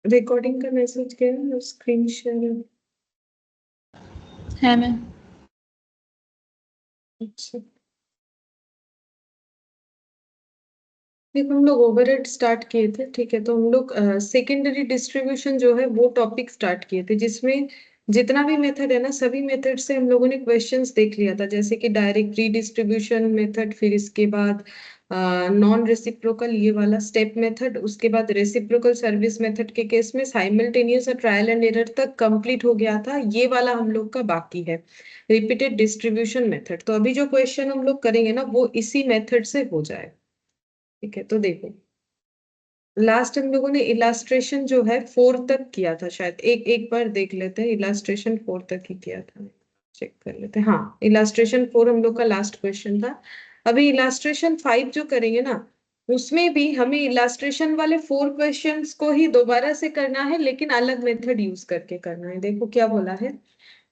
Recording का message क्या screen share है मैम। अच्छा देखो हम लोग ओवरहेड स्टार्ट किए थे ठीक है। तो हम लोग सेकेंडरी डिस्ट्रीब्यूशन जो है वो टॉपिक स्टार्ट किए थे जिसमें जितना भी मेथड है ना सभी मेथड से हम लोगों ने क्वेश्चंस देख लिया था जैसे कि डायरेक्ट रीडिस्ट्रीब्यूशन मेथड, फिर इसके बाद नॉन रेसिप्रोकल ये वाला स्टेप मेथड, उसके बाद रेसिप्रोकल सर्विस मेथड के केस में साइमल्टेनियस और ट्रायल एंड एरर तक कंप्लीट हो गया था। ये वाला हम लोग का बाकी है रिपीटेड डिस्ट्रीब्यूशन मेथड। तो अभी जो क्वेश्चन हम लोग करेंगे ना वो इसी मेथड से हो जाए ठीक है। तो देखो लास्ट हम लोगों ने इलास्ट्रेशन जो है 4 तक किया था शायद, एक एक बार देख लेते हैं। इलास्ट्रेशन 4 तक ही किया था, चेक कर लेते हैं। हाँ इलास्ट्रेशन 4 हम लोग का लास्ट क्वेश्चन था। अभी इलास्ट्रेशन 5 जो करेंगे ना उसमें भी हमें इलास्ट्रेशन वाले 4 क्वेश्चंस को ही दोबारा से करना है लेकिन अलग मेथड यूज करके करना है। देखो क्या बोला है,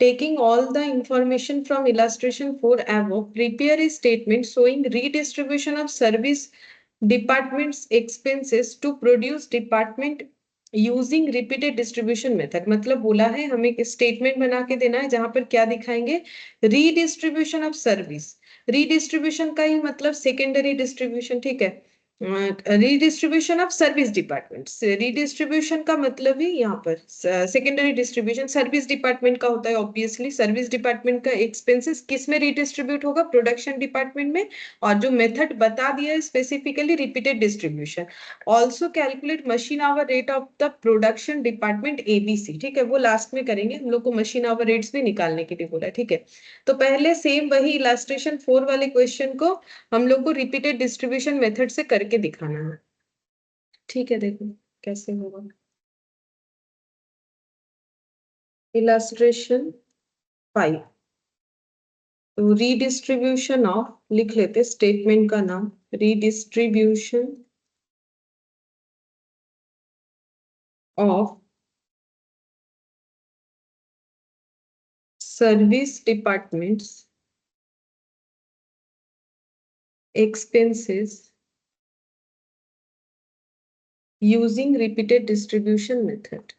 taking all the information from illustration 4 above, prepare a statement showing redistribution of service department's expenses to produce department using repeated distribution method। मतलब बोला है हमें एक स्टेटमेंट बना के देना है जहां पर क्या दिखाएंगे, रीडिस्ट्रीब्यूशन ऑफ सर्विस। रीडिस्ट्रीब्यूशन का ही मतलब सेकेंडरी डिस्ट्रीब्यूशन ठीक है। Redistribution of service department, redistribution का मतलब ही यहाँ पर सेकेंडरी डिस्ट्रीब्यूशन सर्विस डिपार्टमेंट का होता है। ऑब्वियसली सर्विस डिपार्टमेंट का एक्सपेंसेस किस में रीडिस्ट्रीब्यूट होगा, प्रोडक्शन डिपार्टमेंट में। और जो मेथड बता दिया है specifically repeated distribution. Also calculate machine hour rate of the production department ABC ठीक है, वो लास्ट में करेंगे। हम लोग को मशीन आवर रेट्स भी निकालने के लिए बोला है ठीक है। तो पहले सेम वही इलास्ट्रेशन 4 वाले क्वेश्चन को हम लोग को रिपीटेड डिस्ट्रीब्यूशन मेथड से करके दिखाना है ठीक है। देखो कैसे होगा, इलास्ट्रेशन 5। तो रीडिस्ट्रीब्यूशन ऑफ लिख लेते स्टेटमेंट का नाम, redistribution of service departments expenses using repeated distribution method।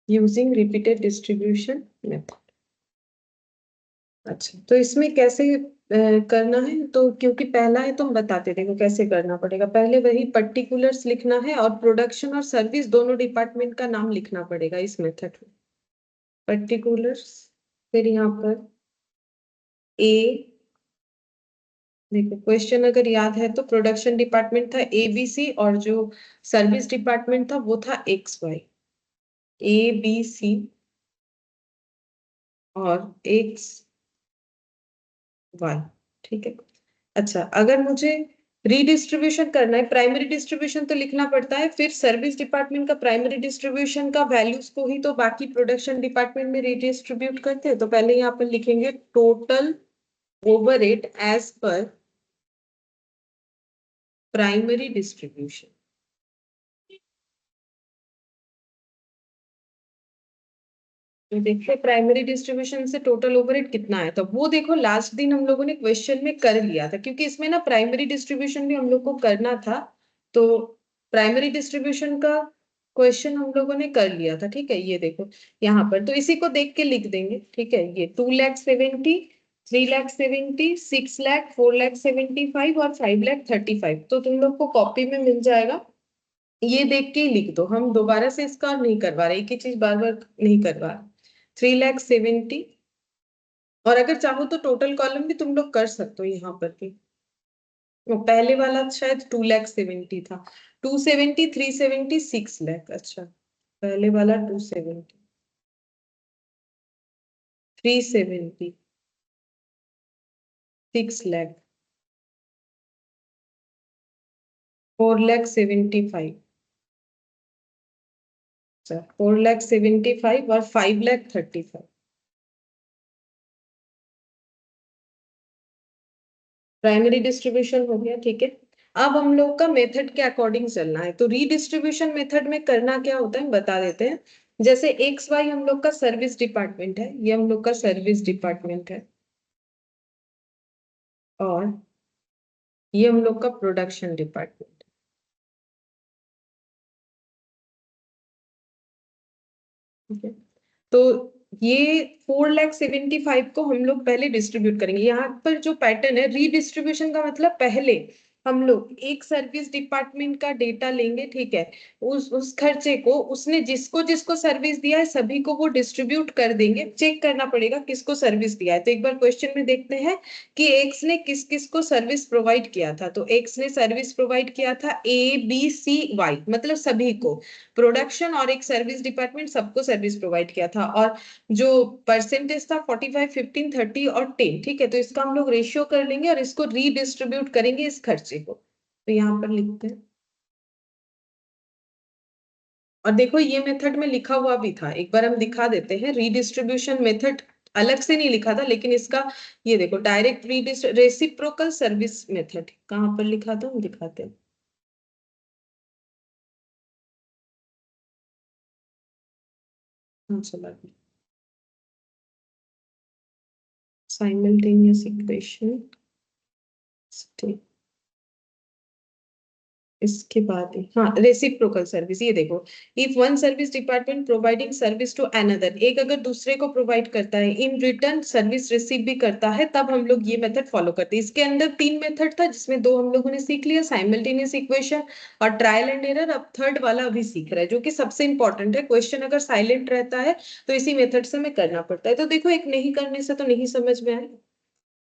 using repeated distribution method। अच्छा तो इसमें कैसे करना है, तो क्योंकि पहला है तो हम बताते देखो कैसे करना पड़ेगा। पहले वही पर्टिकुलर्स लिखना है और प्रोडक्शन और सर्विस दोनों डिपार्टमेंट का नाम लिखना पड़ेगा इस मेथड में। पर्टिकुलर्स, फिर यहाँ पर ए, देखो क्वेश्चन अगर याद है तो प्रोडक्शन डिपार्टमेंट था एबीसी और जो सर्विस डिपार्टमेंट था वो था X Y, A B C और एक्स वाई ठीक है। अच्छा अगर मुझे रीडिस्ट्रीब्यूशन करना है, प्राइमरी डिस्ट्रीब्यूशन तो लिखना पड़ता है, फिर सर्विस डिपार्टमेंट का प्राइमरी डिस्ट्रीब्यूशन का वैल्यूज को ही तो बाकी प्रोडक्शन डिपार्टमेंट में रीडिस्ट्रीब्यूट करते हैं। तो पहले यहाँ पर लिखेंगे total overhead as per primary distribution. तो देखते हैं प्राइमरी डिस्ट्रीब्यूशन से टोटल ओवरहेड कितना है। तो वो देखो लास्ट दिन हम लोगों ने क्वेश्चन में कर लिया था क्योंकि इसमें ना प्राइमरी डिस्ट्रीब्यूशन भी हम लोग को करना था। तो प्राइमरी डिस्ट्रीब्यूशन का क्वेश्चन हम लोगों ने कर लिया था ठीक है। ये देखो यहाँ पर तो इसी को देख के लिख देंगे ठीक है। ये 2,70,000, 3,70,000, 6,00,000, 4,75,000 और 5,35,000 तो तुम लोग को कॉपी में मिल जाएगा। ये देख के ही लिख दो, हम दोबारा से इसका नहीं करवा रहे, एक ही चीज बार बार नहीं करवा रहे। 3,70,000 और अगर चाहो तो टोटल कॉलम भी तुम लोग कर सकते हो यहाँ पर भी। वो पहले वाला शायद 2,70,000 था, 270, 370, 6,00,000। अच्छा पहले वाला 270, 370, 6,00,000, 4,75,000। अच्छा 4,75,000 और 5,35,000 प्राइमरी डिस्ट्रीब्यूशन हो गया ठीक है। अब हम लोग का मेथड के अकॉर्डिंग चलना है। तो रीडिस्ट्रीब्यूशन मेथड में करना क्या होता है बता देते हैं। जैसे एक्स वाई हम लोग का सर्विस डिपार्टमेंट है, ये हम लोग का सर्विस डिपार्टमेंट है, और ये हम लोग का प्रोडक्शन डिपार्टमेंट। ठीक है, तो ये 4,75,000 को हम लोग पहले डिस्ट्रीब्यूट करेंगे। यहाँ पर जो पैटर्न है रीडिस्ट्रीब्यूशन का मतलब, पहले हम लोग एक सर्विस डिपार्टमेंट का डेटा लेंगे, ठीक है, उस खर्चे को उसने जिसको जिसको सर्विस दिया है सभी को वो डिस्ट्रीब्यूट कर देंगे। चेक करना पड़ेगा किसको सर्विस दिया है। तो एक बार क्वेश्चन में देखते हैं कि एक्स ने किस किस को सर्विस प्रोवाइड किया था। तो एक्स ने सर्विस प्रोवाइड किया था ए बी सी वाई, मतलब सभी को, प्रोडक्शन और एक सर्विस डिपार्टमेंट सबको सर्विस प्रोवाइड किया था। और जो परसेंटेज था 45, 15, 30 और 10, ठीक है, तो इसका हम लोग रेशियो कर लेंगे और इसको रीडिस्ट्रीब्यूट करेंगे इस खर्चे को। तो यहाँ पर लिखते हैं, और देखो ये मेथड में लिखा हुआ भी था, एक बार हम दिखा देते हैं। रीडिस्ट्रीब्यूशन मेथड अलग से नहीं लिखा था, लेकिन इसका ये देखो, डायरेक्ट रेसिप्रोकल सर्विस मेथड कहाँ पर लिखा था, हम दिखाते हैं। हाँ चला, साइमल्टेनियस इक्वेशन, इसके बाद हाँ, रेसिप्रोकल सर्विस, ये देखो, if one service department providing service to another, एक अगर दूसरे को प्रोवाइड करता है, इन रिटर्न सर्विस रिसीव भी करता है, तब हम लोग ये मेथड फॉलो करते हैं। इसके अंदर 3 मेथड था, जिसमें 2 हम लोगों ने सीख लिया, साइमल्टेनियस इक्वेशन और ट्रायल एंड एरर। अब थर्ड वाला अभी सीख रहा है, जो कि सबसे इंपॉर्टेंट है। क्वेश्चन अगर साइलेंट रहता है तो इसी मेथड से हमें करना पड़ता है। तो देखो, एक नहीं करने से तो नहीं समझ में आए।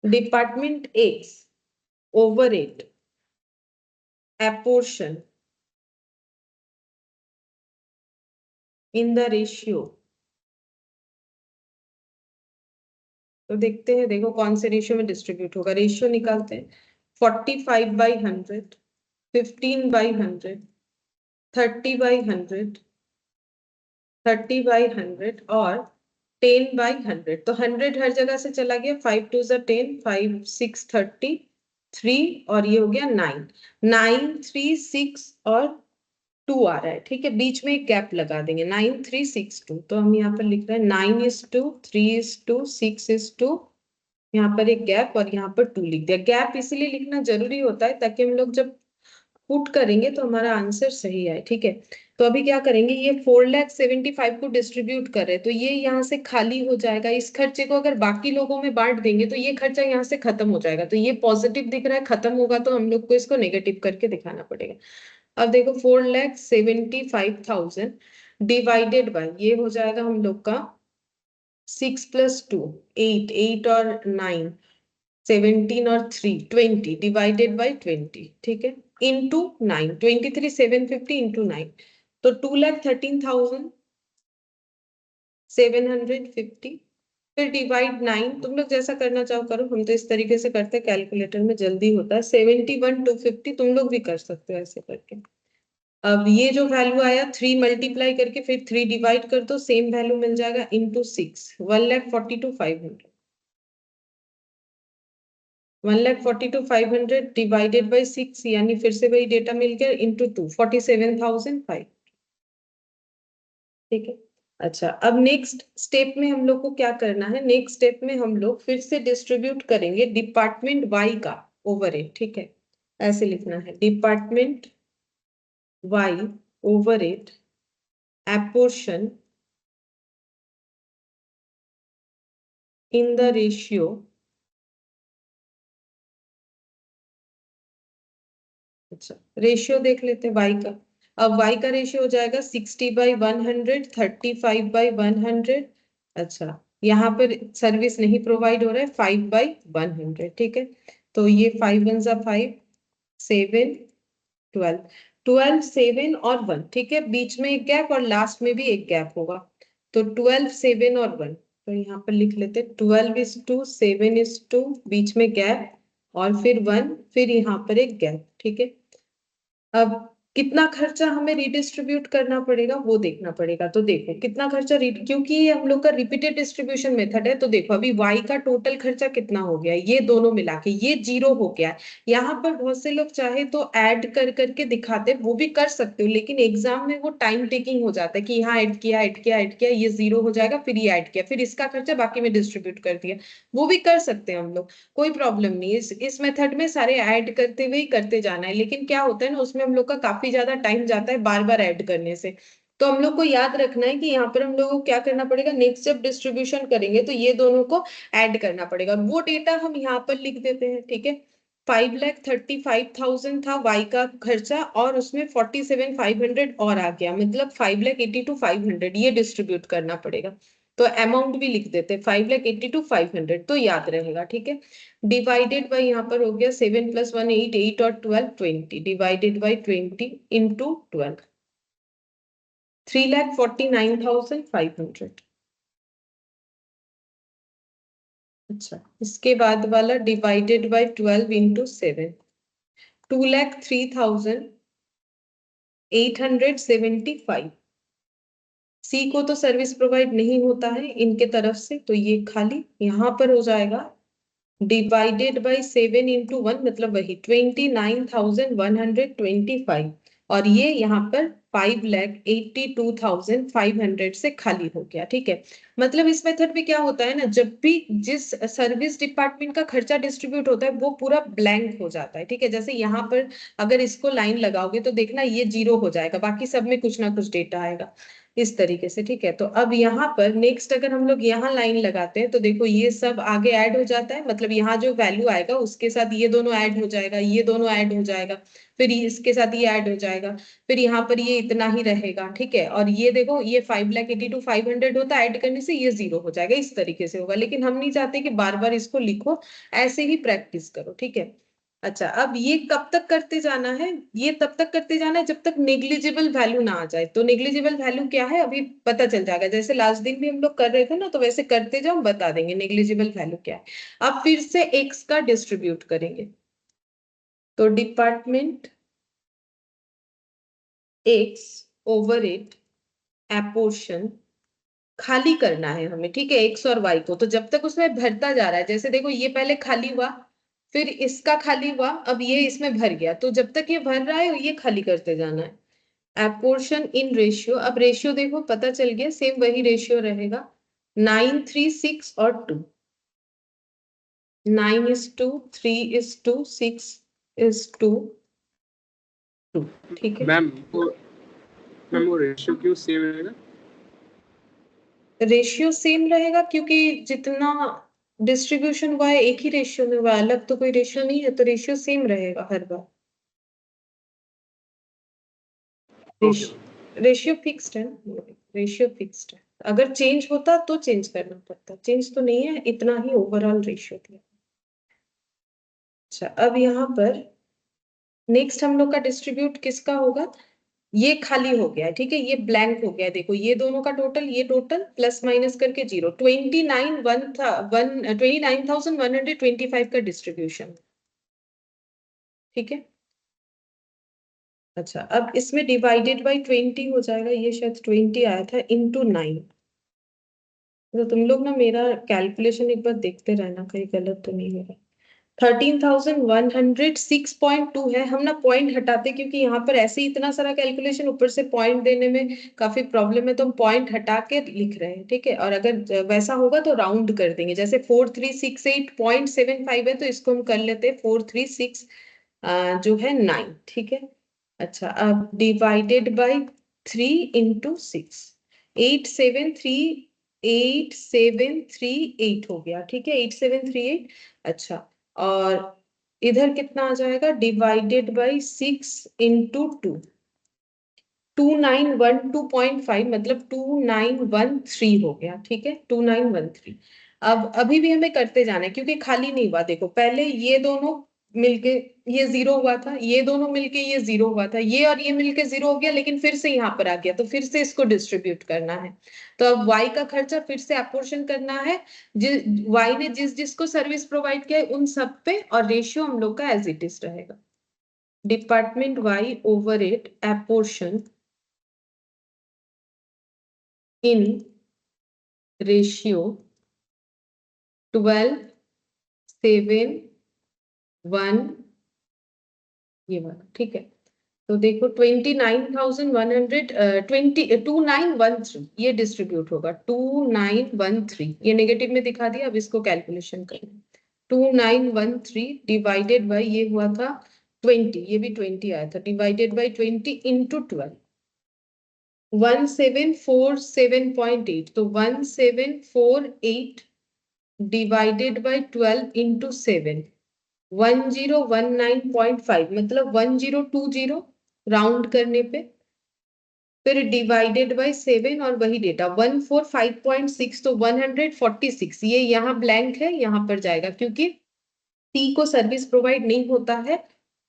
Department X overhead apportion in the ratio, तो देखते हैं, देखो कौन से रेशियो में डिस्ट्रीब्यूट होगा। रेशियो निकालते हैं, 45/100, 15/100, 30/100, 30/100 और 10/100। तो 100 हर जगह से चला गया, 5 2 10, 5 6 30, 3 और ये हो गया 9, 9 3 6 और 2 आ रहा है, ठीक है, बीच में एक गैप लगा देंगे, 9 3 6 2। तो हम यहाँ पर लिख रहे हैं 9:2, 3:2, 6:2, यहाँ पर एक गैप और यहाँ पर 2 लिख दिया। गैप इसलिए लिखना जरूरी होता है ताकि हम लोग जब पुट करेंगे तो हमारा आंसर सही आए, ठीक है। तो अभी क्या करेंगे, ये 4,75,000 को डिस्ट्रीब्यूट कर रहे हैं, तो ये यहाँ से खाली हो जाएगा। इस खर्चे को अगर बाकी लोगों में बांट देंगे तो ये खर्चा यहाँ से खत्म हो जाएगा। तो ये पॉजिटिव दिख रहा है, खत्म होगा तो हम लोग को इसको नेगेटिव करके दिखाना पड़ेगा। अब देखो, 4,75,000 डिवाइडेड बाय, ये हो जाएगा हम लोग का 6 + 2 8, 8 और 9 17 और 3 20 डिवाइडेड बाय 20, ठीक है, इंटू 9, 23,750 इंटू 9, तो 2,13,750। फिर डिवाइड 9, तुम लोग जैसा करना चाहो करो, हम तो इस तरीके से करते हैं, कैलकुलेटर में जल्दी होता है। 71,250, तुम लोग भी कर सकते हो ऐसे करके। अब ये जो वैल्यू आया, 3 मल्टीप्लाई करके फिर 3 डिवाइड कर दो, सेम वैल्यू मिल जाएगा, इंटू 6, 1,42,500, 1,42,500 डिवाइडेड बाई 6, यानी फिर से वही डेटा मिल गया, इंटू 2, 47,500, ठीक है। अच्छा, अब नेक्स्ट स्टेप में हम लोग को क्या करना है, नेक्स्ट स्टेप में हम लोग फिर से डिस्ट्रीब्यूट करेंगे डिपार्टमेंट वाई का ओवर एट, ठीक है, ऐसे लिखना है, department Y overhead apportion in the ratio, अच्छा रेशियो देख लेते हैं वाई का। अब वाई का रेशियो हो जाएगा 60/100, 35/100। अच्छा, यहाँ पर सर्विस नहीं प्रोवाइड हो रहा है, 5/100, ठीक है। तो ये 5 1 5, 7 12, 12 7 और 1, ठीक है, बीच में एक गैप और लास्ट में भी एक गैप होगा। तो 12 7 और 1, तो यहाँ पर लिख लेते 12:2, 7:2, बीच में गैप और फिर 1, फिर यहाँ पर एक गैप, ठीक है। अब कितना खर्चा हमें रिडिस्ट्रीब्यूट करना पड़ेगा वो देखना पड़ेगा। तो देखो कितना खर्चा क्योंकि ये हम लोग का रिपीटेड डिस्ट्रीब्यूशन मेथड है, तो देखो अभी y का टोटल खर्चा कितना हो गया, ये दोनों मिला के ये 0 हो गया है। यहाँ पर बहुत से लोग चाहे तो ऐड कर करके दिखाते, वो भी कर सकते हो, लेकिन एग्जाम में वो टाइम टेकिंग हो जाता है कि यहाँ ऐड किया ये 0 हो जाएगा, फिर ये ऐड किया, फिर इसका खर्चा बाकी में डिस्ट्रीब्यूट कर दिया। वो भी कर सकते हैं हम लोग, कोई प्रॉब्लम नहीं। इस मेथड में सारे ऐड करते हुए ही करते जाना है, लेकिन क्या होता है ना, उसमें हम लोग का काफी ज्यादा टाइम जाता है बार बार ऐड करने से। तो हम लोग को याद रखना है कि यहाँ पर हम लोग को क्या करना पड़ेगा, नेक्स्ट जब डिस्ट्रीब्यूशन करेंगे तो ये दोनों को ऐड करना पड़ेगा, और वो डेटा हम यहाँ पर लिख देते हैं। ठीक है, 5,35,000 था वाई का खर्चा, और उसमें 47,500 और आ गया, मतलब 5,82,500 ये डिस्ट्रीब्यूट करना पड़ेगा। तो अमाउंट भी लिख देते 5,82,500, तो याद रहेगा। ठीक है, डिवाइडेड बाई यहाँ पर हो गया 7 + 1 8, 8 और 12 20, डिवाइडेड बाई 20 इंटू 12, 3,49,500। अच्छा, इसके बाद वाला डिवाइडेड बाई 12 इंटू 7, 2,03,875। सी को तो सर्विस प्रोवाइड नहीं होता है इनके तरफ से, तो ये खाली यहाँ पर हो जाएगा डिवाइडेड बाई 7 इंटू 1, मतलब वही 29,125, और ये यहाँ पर 5,82,500 से खाली हो गया। ठीक है, मतलब इस मेथड में क्या होता है ना, जब भी जिस सर्विस डिपार्टमेंट का खर्चा डिस्ट्रीब्यूट होता है वो पूरा ब्लैंक हो जाता है। ठीक है, जैसे यहाँ पर अगर इसको लाइन लगाओगे तो देखना ये 0 हो जाएगा, बाकी सब में कुछ ना कुछ डेटा आएगा इस तरीके से। ठीक है, तो अब यहाँ पर नेक्स्ट अगर हम लोग यहाँ लाइन लगाते हैं तो देखो ये सब आगे ऐड हो जाता है, मतलब यहाँ जो वैल्यू आएगा उसके साथ ये दोनों ऐड हो जाएगा, ये दोनों ऐड हो जाएगा, फिर इसके साथ ये ऐड हो जाएगा, फिर यहाँ पर ये इतना ही रहेगा। ठीक है, और ये देखो ये 5,82,500 होता है, ऐड करने से ये 0 हो जाएगा, इस तरीके से होगा। लेकिन हम नहीं चाहते कि बार बार इसको लिखो, ऐसे ही प्रैक्टिस करो। ठीक है, अच्छा, अब ये कब तक करते जाना है, ये तब तक करते जाना है जब तक नेग्लिजिबल वैल्यू ना आ जाए। तो नेग्लिजिबल वैल्यू क्या है अभी पता चल जाएगा, जैसे लास्ट दिन भी हम लोग कर रहे थे ना, तो वैसे करते जाओ, बता देंगे नेग्लिजिबल वैल्यू क्या है। अब फिर से एक्स का डिस्ट्रीब्यूट करेंगे, तो डिपार्टमेंट एक्स ओवर इट एपोर्शन खाली करना है हमें। ठीक है, एक्स और वाई को, तो जब तक उसमें भरता जा रहा है, जैसे देखो ये पहले खाली हुआ, फिर इसका खाली हुआ, अब ये इसमें भर गया, तो जब तक ये भर रहा है ये खाली करते जाना है। एपोर्शन इन रेशियो, अब रेशियो देखो पता चल गया, सेम वही रेशियो रहेगा, 9:3:6 और 2, 9:2, 3:2, 6:2, ठीक है। मैम वो रेशियो क्यों सेम रहेगा? रेशियो सेम रहेगा क्योंकि जितना डिस्ट्रीब्यूशन हुआ है एक ही रेशियो में हुआ है, अलग तो कोई रेशियो नहीं है, तो रेशियो सेम रहेगा हर बार। रेशियो फिक्स्ड है, रेशियो फिक्स्ड है, अगर चेंज होता तो चेंज करना पड़ता, चेंज तो नहीं है, इतना ही ओवरऑल रेशियो दिया। अच्छा, अब यहाँ पर नेक्स्ट हम लोग का डिस्ट्रीब्यूट किसका होगा, ये खाली हो गया है। ठीक है, ये ब्लैंक हो गया है, देखो ये दोनों का टोटल, ये टोटल प्लस माइनस करके 0, 29,125 का डिस्ट्रीब्यूशन। ठीक है, अच्छा, अब इसमें डिवाइडेड बाई 20 हो जाएगा, ये शायद 20 आया था, इंटू 9। तो तुम लोग ना मेरा कैलकुलेशन एक बार देखते रहना, कहीं गलत तो नहीं होगा। 13,106.2 है, हम ना पॉइंट हटाते क्योंकि यहाँ पर ऐसे ही इतना सारा कैलकुलेशन, ऊपर से पॉइंट देने में काफी प्रॉब्लम है, तो हम पॉइंट हटा के लिख रहे हैं। ठीक है, और अगर वैसा होगा तो राउंड कर देंगे, जैसे 4368.75 है, तो इसको हम कर लेते हैं 436 जो है 9। ठीक है, अच्छा, अब डिवाइडेड बाई 3 × 6, 8738 हो गया। ठीक है, 8738। अच्छा, और इधर कितना आ जाएगा, डिवाइडेड बाई 6 × 2, 2912.5, मतलब 2913 हो गया। ठीक है, 2913। अब अभी भी हमें करते जाना है क्योंकि खाली नहीं हुआ, देखो पहले ये दोनों मिलके ये 0 हुआ था, ये दोनों मिलके ये 0 हुआ था, ये और ये मिलके 0 हो गया, लेकिन फिर से यहाँ पर आ गया, तो फिर से इसको डिस्ट्रीब्यूट करना है। तो अब y का खर्चा फिर से अपोर्शन करना है, y ने जिस जिसको सर्विस प्रोवाइड किया है उन सब पे, और रेशियो हम लोग का एज इट इज रहेगा। Department Y overhead apportion in ratio 12, 7, 1, ये वाला, ठीक है। तो देखो 29,100 2913 ये डिस्ट्रीब्यूट होगा 2913, ये नेगेटिव में दिखा दिया, अब इसको कैलकुलेशन करें। 2913 डिवाइडेड बाय ये हुआ था 20, ये भी 20 आया था, डिवाइडेड बाय 20 इंटू 12, 1747.8, तो 1748 डिवाइडेड बाय 12 इंटू 7, 1019.5, मतलब 1020 राउंड करने पे, फिर डिवाइडेड बाय 7 और वही डेटा 145.6, तो 146, ये यहाँ ब्लैंक है, यहाँ पर जाएगा क्योंकि सी को सर्विस प्रोवाइड नहीं होता है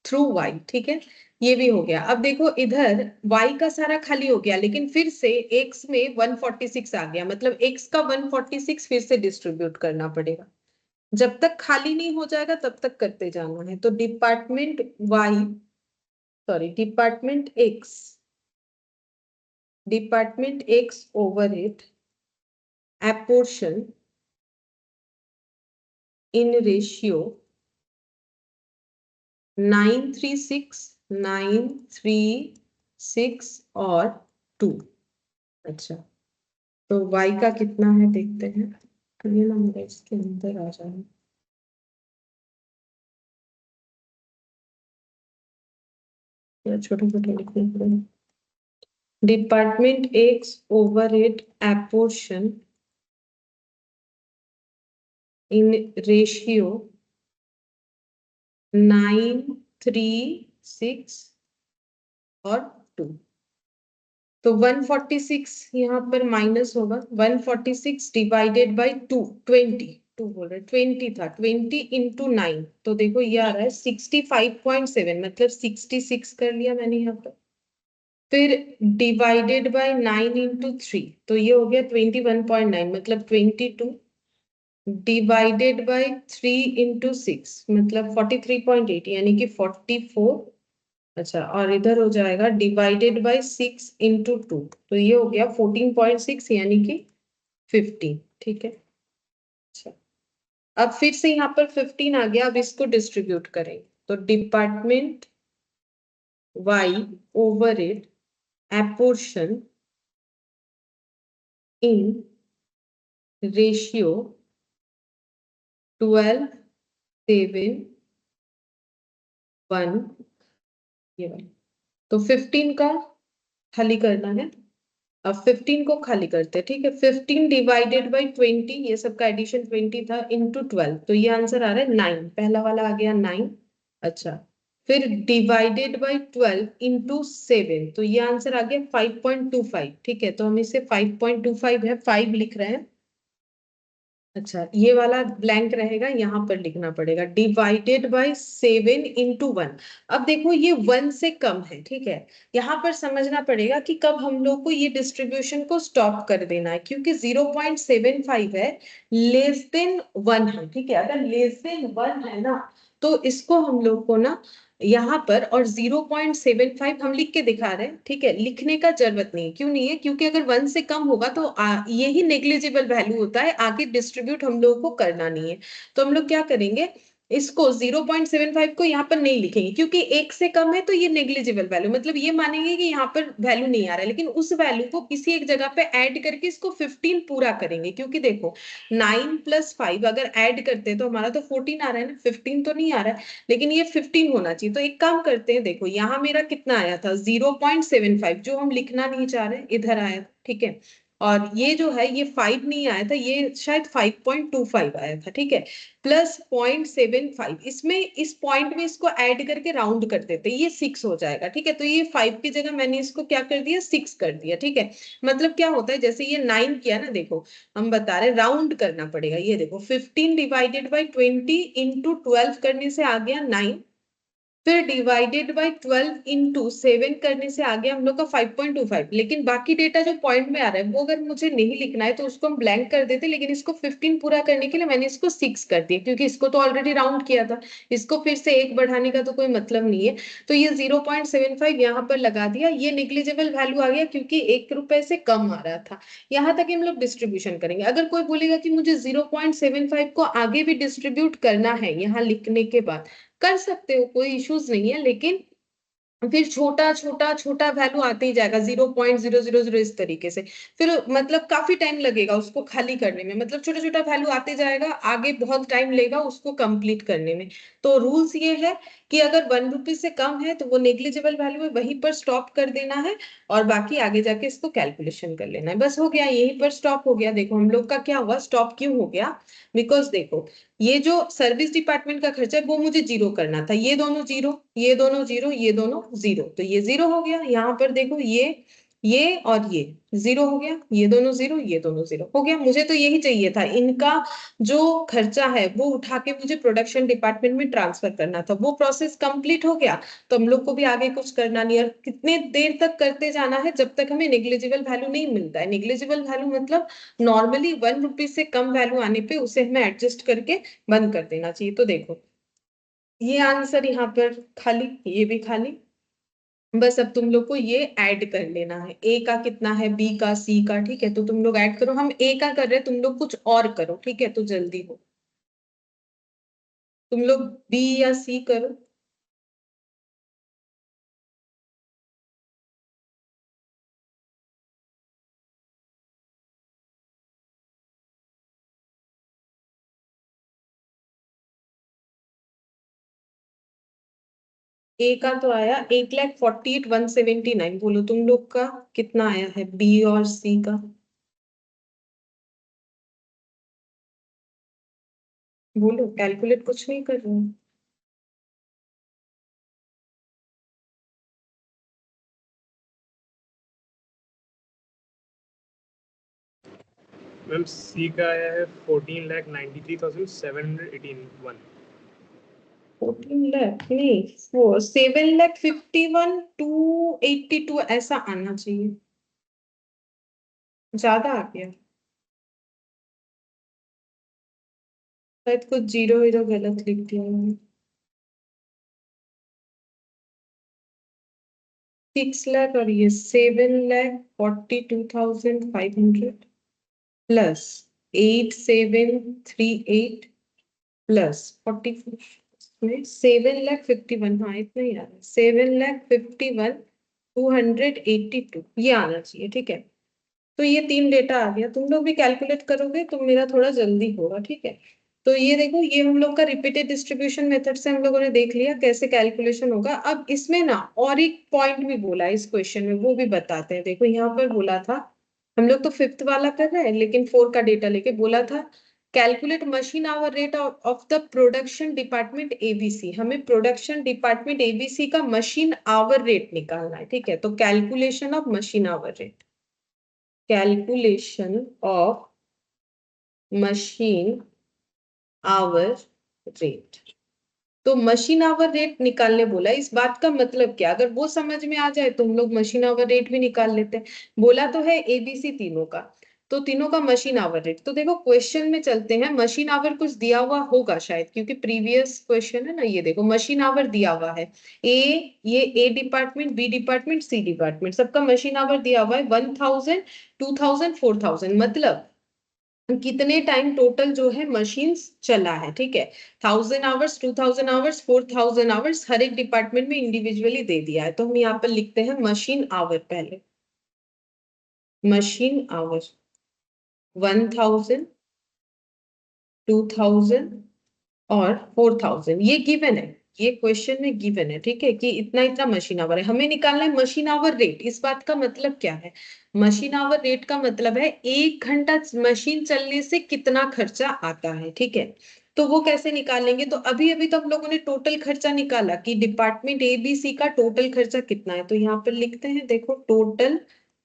थ्रू वाई, ठीक है। ये भी हो गया। अब देखो इधर वाई का सारा खाली हो गया, लेकिन फिर से एक्स में 146 आ गया, मतलब एक्स का 146 फिर से डिस्ट्रीब्यूट करना पड़ेगा। जब तक खाली नहीं हो जाएगा तब तक करते जाना है। तो department X overhead apportion in ratio 936 और 2। अच्छा, तो y का कितना है देखते हैं। ये नंबर इसके अंदर आ जाए, या छोटे छोटे लिखने पड़ेंगे। Department X overhead apportion in ratio 936 और 2। तो 146 यहाँ पर माइनस होगा, 146 डिवाइडेड बाई 2 बोल रहे 20 था, 20 इंटू 9, तो देखो ये आ रहा है 65.7, मतलब 66 कर लिया मैंने यहाँ पर। फिर डिवाइडेड बाय 9 इंटू 3, तो ये हो गया 21.9, मतलब 22 डिवाइडेड बाय 3 इंटू 6, मतलब 43.8, यानी कि 44। अच्छा, और इधर हो जाएगा डिवाइडेड बाय 6 इंटू 2, तो ये हो गया 14.6, यानी कि 15, ठीक है। अच्छा, अब फिर से यहाँ पर 15 आ गया, अब इसको डिस्ट्रीब्यूट करें। तो department Y overhead apportion in ratio 12, 7, 1, ये वाला। तो 15 का खाली करना है। अब 15 को खाली करते हैं, ठीक है। 15 डिवाइडेड बाई 20, ये सबका एडिशन 20 था, इंटू 12, तो ये आंसर आ रहा है 9, पहला वाला आ गया 9। अच्छा, फिर डिवाइडेड बाई 12 इंटू 7, तो ये आंसर आ गया 5.25, ठीक है। तो हम इसे 5.25 है, 5 लिख रहे हैं। अच्छा, ये वाला ब्लैंक रहेगा, यहाँ पर लिखना पड़ेगा डिवाइडेड बाय 7 इंटू 1। अब देखो ये 1 से कम है, ठीक है। यहाँ पर समझना पड़ेगा कि कब हम लोग को ये डिस्ट्रीब्यूशन को स्टॉप कर देना है, क्योंकि 0.75 है, लेस देन 1 है, ठीक है। अगर लेस देन 1 है ना, तो इसको हम लोग को ना यहाँ पर, और 0.75 हम लिख के दिखा रहे हैं, ठीक है। लिखने का जरूरत नहीं है, क्यों नहीं है, क्योंकि अगर 1 से कम होगा तो यही नेग्लिजिबल वैल्यू होता है, आगे डिस्ट्रीब्यूट हम लोगों को करना नहीं है। तो हम लोग क्या करेंगे, इसको 0.75 को यहाँ पर नहीं लिखेंगे, क्योंकि 1 से कम है तो ये नेग्लिजिबल वैल्यू, मतलब ये मानेंगे कि यहाँ पर वैल्यू नहीं आ रहा है, लेकिन उस वैल्यू को किसी एक जगह पे ऐड करके इसको 15 पूरा करेंगे। क्योंकि देखो 9 + 5 अगर ऐड करते हैं तो हमारा तो 14 आ रहा है ना, 15 तो नहीं आ रहा है, लेकिन ये 15 होना चाहिए। तो एक काम करते हैं, देखो यहाँ मेरा कितना आया था 0.75, जो हम लिखना नहीं चाह रहे, इधर आया था, ठीक है। और ये जो है ये 5 नहीं आया था, ये शायद 5.25 आया था, ठीक है। प्लस 0.75, इसमें इस पॉइंट में इसको ऐड करके राउंड कर देते, ये 6 हो जाएगा, ठीक है। तो ये 5 की जगह मैंने इसको क्या कर दिया, 6 कर दिया, ठीक है। मतलब क्या होता है, जैसे ये 9 किया ना, देखो हम बता रहे राउंड करना पड़ेगा। ये देखो 15 डिवाइडेड बाई 20 इंटू 12 करने से आ गया 9, फिर डिवाइडेड बाय 12 इंटू 7 करने से आ गया हम लोग का 5.25। लेकिन बाकी डेटा जो पॉइंट में आ रहा है वो अगर मुझे नहीं लिखना है तो उसको हम ब्लैंक कर देते, लेकिन इसको 15 पूरा करने के लिए मैंने इसको 6 कर दिया, क्योंकि इसको तो ऑलरेडी राउंड किया था, इसको फिर से एक बढ़ाने का तो कोई मतलब नहीं है। तो ये 0.75 यहाँ पर लगा दिया। ये निग्लिजिबल वैल्यू आ गया क्योंकि 1 रुपए से कम आ रहा था। यहाँ तक हम लोग डिस्ट्रीब्यूशन करेंगे। अगर कोई बोलेगा कि मुझे 0.75 को आगे भी डिस्ट्रीब्यूट करना है यहाँ लिखने के बाद, कर सकते हो, कोई इश्यूज नहीं है, लेकिन फिर छोटा छोटा छोटा वैल्यू आते ही जाएगा 0.000 इस तरीके से। फिर मतलब काफी टाइम लगेगा उसको खाली करने में, मतलब छोटा छोटा वैल्यू आते जाएगा, आगे बहुत टाइम लेगा उसको कंप्लीट करने में। तो रूल्स ये है कि अगर 1 रुपी से कम है तो वो नेग्लिजिबल वैल्यू है, वहीं पर स्टॉप कर देना है, और बाकी आगे जाके इसको कैलकुलेशन कर लेना है। बस हो गया, यहीं पर स्टॉप हो गया। देखो हम लोग का क्या हुआ, स्टॉप क्यों हो गया, बिकॉज देखो ये जो सर्विस डिपार्टमेंट का खर्चा है वो मुझे जीरो करना था। ये दोनों जीरो, ये दोनों जीरो, ये दोनों जीरो, तो ये जीरो हो गया। यहाँ पर देखो ये और ये जीरो हो गया, ये दोनों जीरो, ये दोनों जीरो हो गया। मुझे तो यही चाहिए था, इनका जो खर्चा है वो उठा के मुझे प्रोडक्शन डिपार्टमेंट में ट्रांसफर करना था। वो प्रोसेस कंप्लीट हो गया, तो हम लोग को भी आगे कुछ करना नहीं। और कितने देर तक करते जाना है, जब तक हमें नेग्लिजिबल वैल्यू नहीं मिलता है। नेग्लिजिबल वैल्यू मतलब नॉर्मली 1 रुपी से कम वैल्यू आने पे उसे हमें एडजस्ट करके बंद कर देना चाहिए। तो देखो ये आंसर यहाँ पर खाली, ये भी खाली। बस अब तुम लोग को ये ऐड कर लेना है, ए का कितना है, बी का, सी का, ठीक है। तो तुम लोग ऐड करो, हम ए का कर रहे हैं, तुम लोग कुछ और करो, ठीक है। तो जल्दी हो, तुम लोग बी या सी करो। ए का तो आया 1,48,179। बोलो तुम लोग का कितना आया है, बी और सी का। बोलो, कैलकुलेट कुछ नहीं कर रहे हो। मैम सी का आया है 14,93,781। 14 लाख नहीं, वो 7,51,282 ऐसा आना चाहिए, ज्यादा आ गया। शायद कुछ जीरो हीरो गलत लिख दिया मैंने। 6 लाख और ये 7,42,500 प्लस 8,738 प्लस 44 में 7,51, हाँ इतना ही आ रहा है, 7,51,282 ये आना चाहिए, ठीक है। तो ये तीन डेटा आ गया। तुम लोग भी कैलकुलेट करोगे तो मेरा थोड़ा जल्दी होगा, ठीक है। तो ये देखो, ये हम लोग का रिपीटेड डिस्ट्रीब्यूशन मेथड से हम लोगों ने देख लिया कैसे कैलकुलेशन होगा। अब इसमें ना और एक पॉइंट भी बोला है इस क्वेश्चन में, वो भी बताते हैं। देखो यहाँ पर बोला था, हम लोग तो फिफ्थ वाला कर रहे हैं लेकिन 4 का डेटा लेके बोला था, calculate machine hour rate of the production department ABC. हमें प्रोडक्शन डिपार्टमेंट एबीसी का मशीन आवर रेट निकालना है, ठीक है। तो calculation of machine hour rate, calculation of machine hour rate. तो मशीन आवर रेट निकालने बोला, इस बात का मतलब क्या, अगर वो समझ में आ जाए तो हम लोग मशीन आवर रेट भी निकाल लेते हैं। बोला तो है एबीसी तीनों का, तो तीनों का मशीन आवर रेट। तो देखो क्वेश्चन में चलते हैं, मशीन आवर कुछ दिया हुआ होगा शायद, क्योंकि प्रीवियस क्वेश्चन है ना। ये देखो मशीन आवर दिया हुआ है, ए, ये A department, B department, C department, सबका मशीन आवर दिया हुआ है 1,000, 2,000, 4,000। मतलब कितने टाइम टोटल जो है मशीन्स चला है, ठीक है। 1,000 आवर्स, 2,000 आवर्स, 4,000 आवर्स हर एक डिपार्टमेंट में इंडिविजुअली दे दिया है। तो हम यहाँ पर लिखते हैं मशीन आवर पहले, मशीन आवर 1,000, 2,000 और 4,000 ये गिवन है, ये क्वेश्चन में गिवन है, ठीक है, कि इतना इतना मशीन आवर है। हमें निकालना है मशीन आवर रेट। इस बात का मतलब क्या है, मशीन आवर रेट का मतलब है 1 घंटा मशीन चलने से कितना खर्चा आता है, ठीक है। तो वो कैसे निकालेंगे, तो अभी अभी तो हम लोगों ने टोटल खर्चा निकाला कि डिपार्टमेंट एबीसी का टोटल खर्चा कितना है। तो यहाँ पर लिखते हैं, देखो टोटल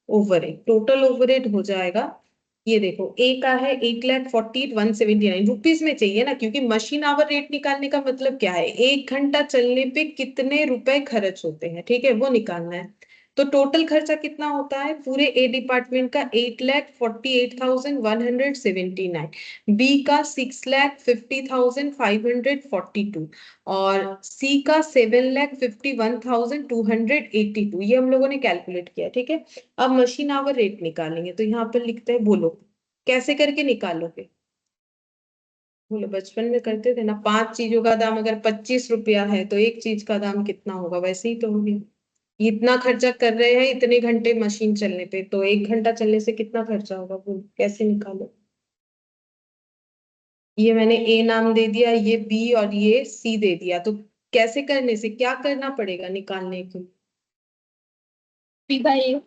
ओवरहेड, टोटल ओवरहेड हो जाएगा ये देखो ए का है 8,48,179 रुपीज में चाहिए ना, क्योंकि मशीन आवर रेट निकालने का मतलब क्या है, 1 घंटा चलने पे कितने रुपए खर्च होते हैं, ठीक है, वो निकालना है। तो टोटल खर्चा कितना होता है पूरे ए डिपार्टमेंट का, 8,48,179, बी का 6,50,542 और सी का 7,51,282, ये हम लोगों ने कैलकुलेट किया, ठीक है। अब मशीन आवर रेट निकालेंगे, तो यहाँ पर लिखते हैं, बोलो कैसे करके निकालोगे। बोलो, बचपन में करते थे ना, 5 चीजों का दाम अगर 25 रुपया है तो एक चीज का दाम कितना होगा, वैसे ही तो होगी। इतना खर्चा कर रहे हैं इतने घंटे मशीन चलने पे, तो 1 घंटा चलने से कितना खर्चा होगा, बोलो कैसे निकालो। ये मैंने ए नाम दे दिया, ये बी और ये सी दे दिया, तो कैसे करने से क्या करना पड़ेगा निकालने के लिए। B by A.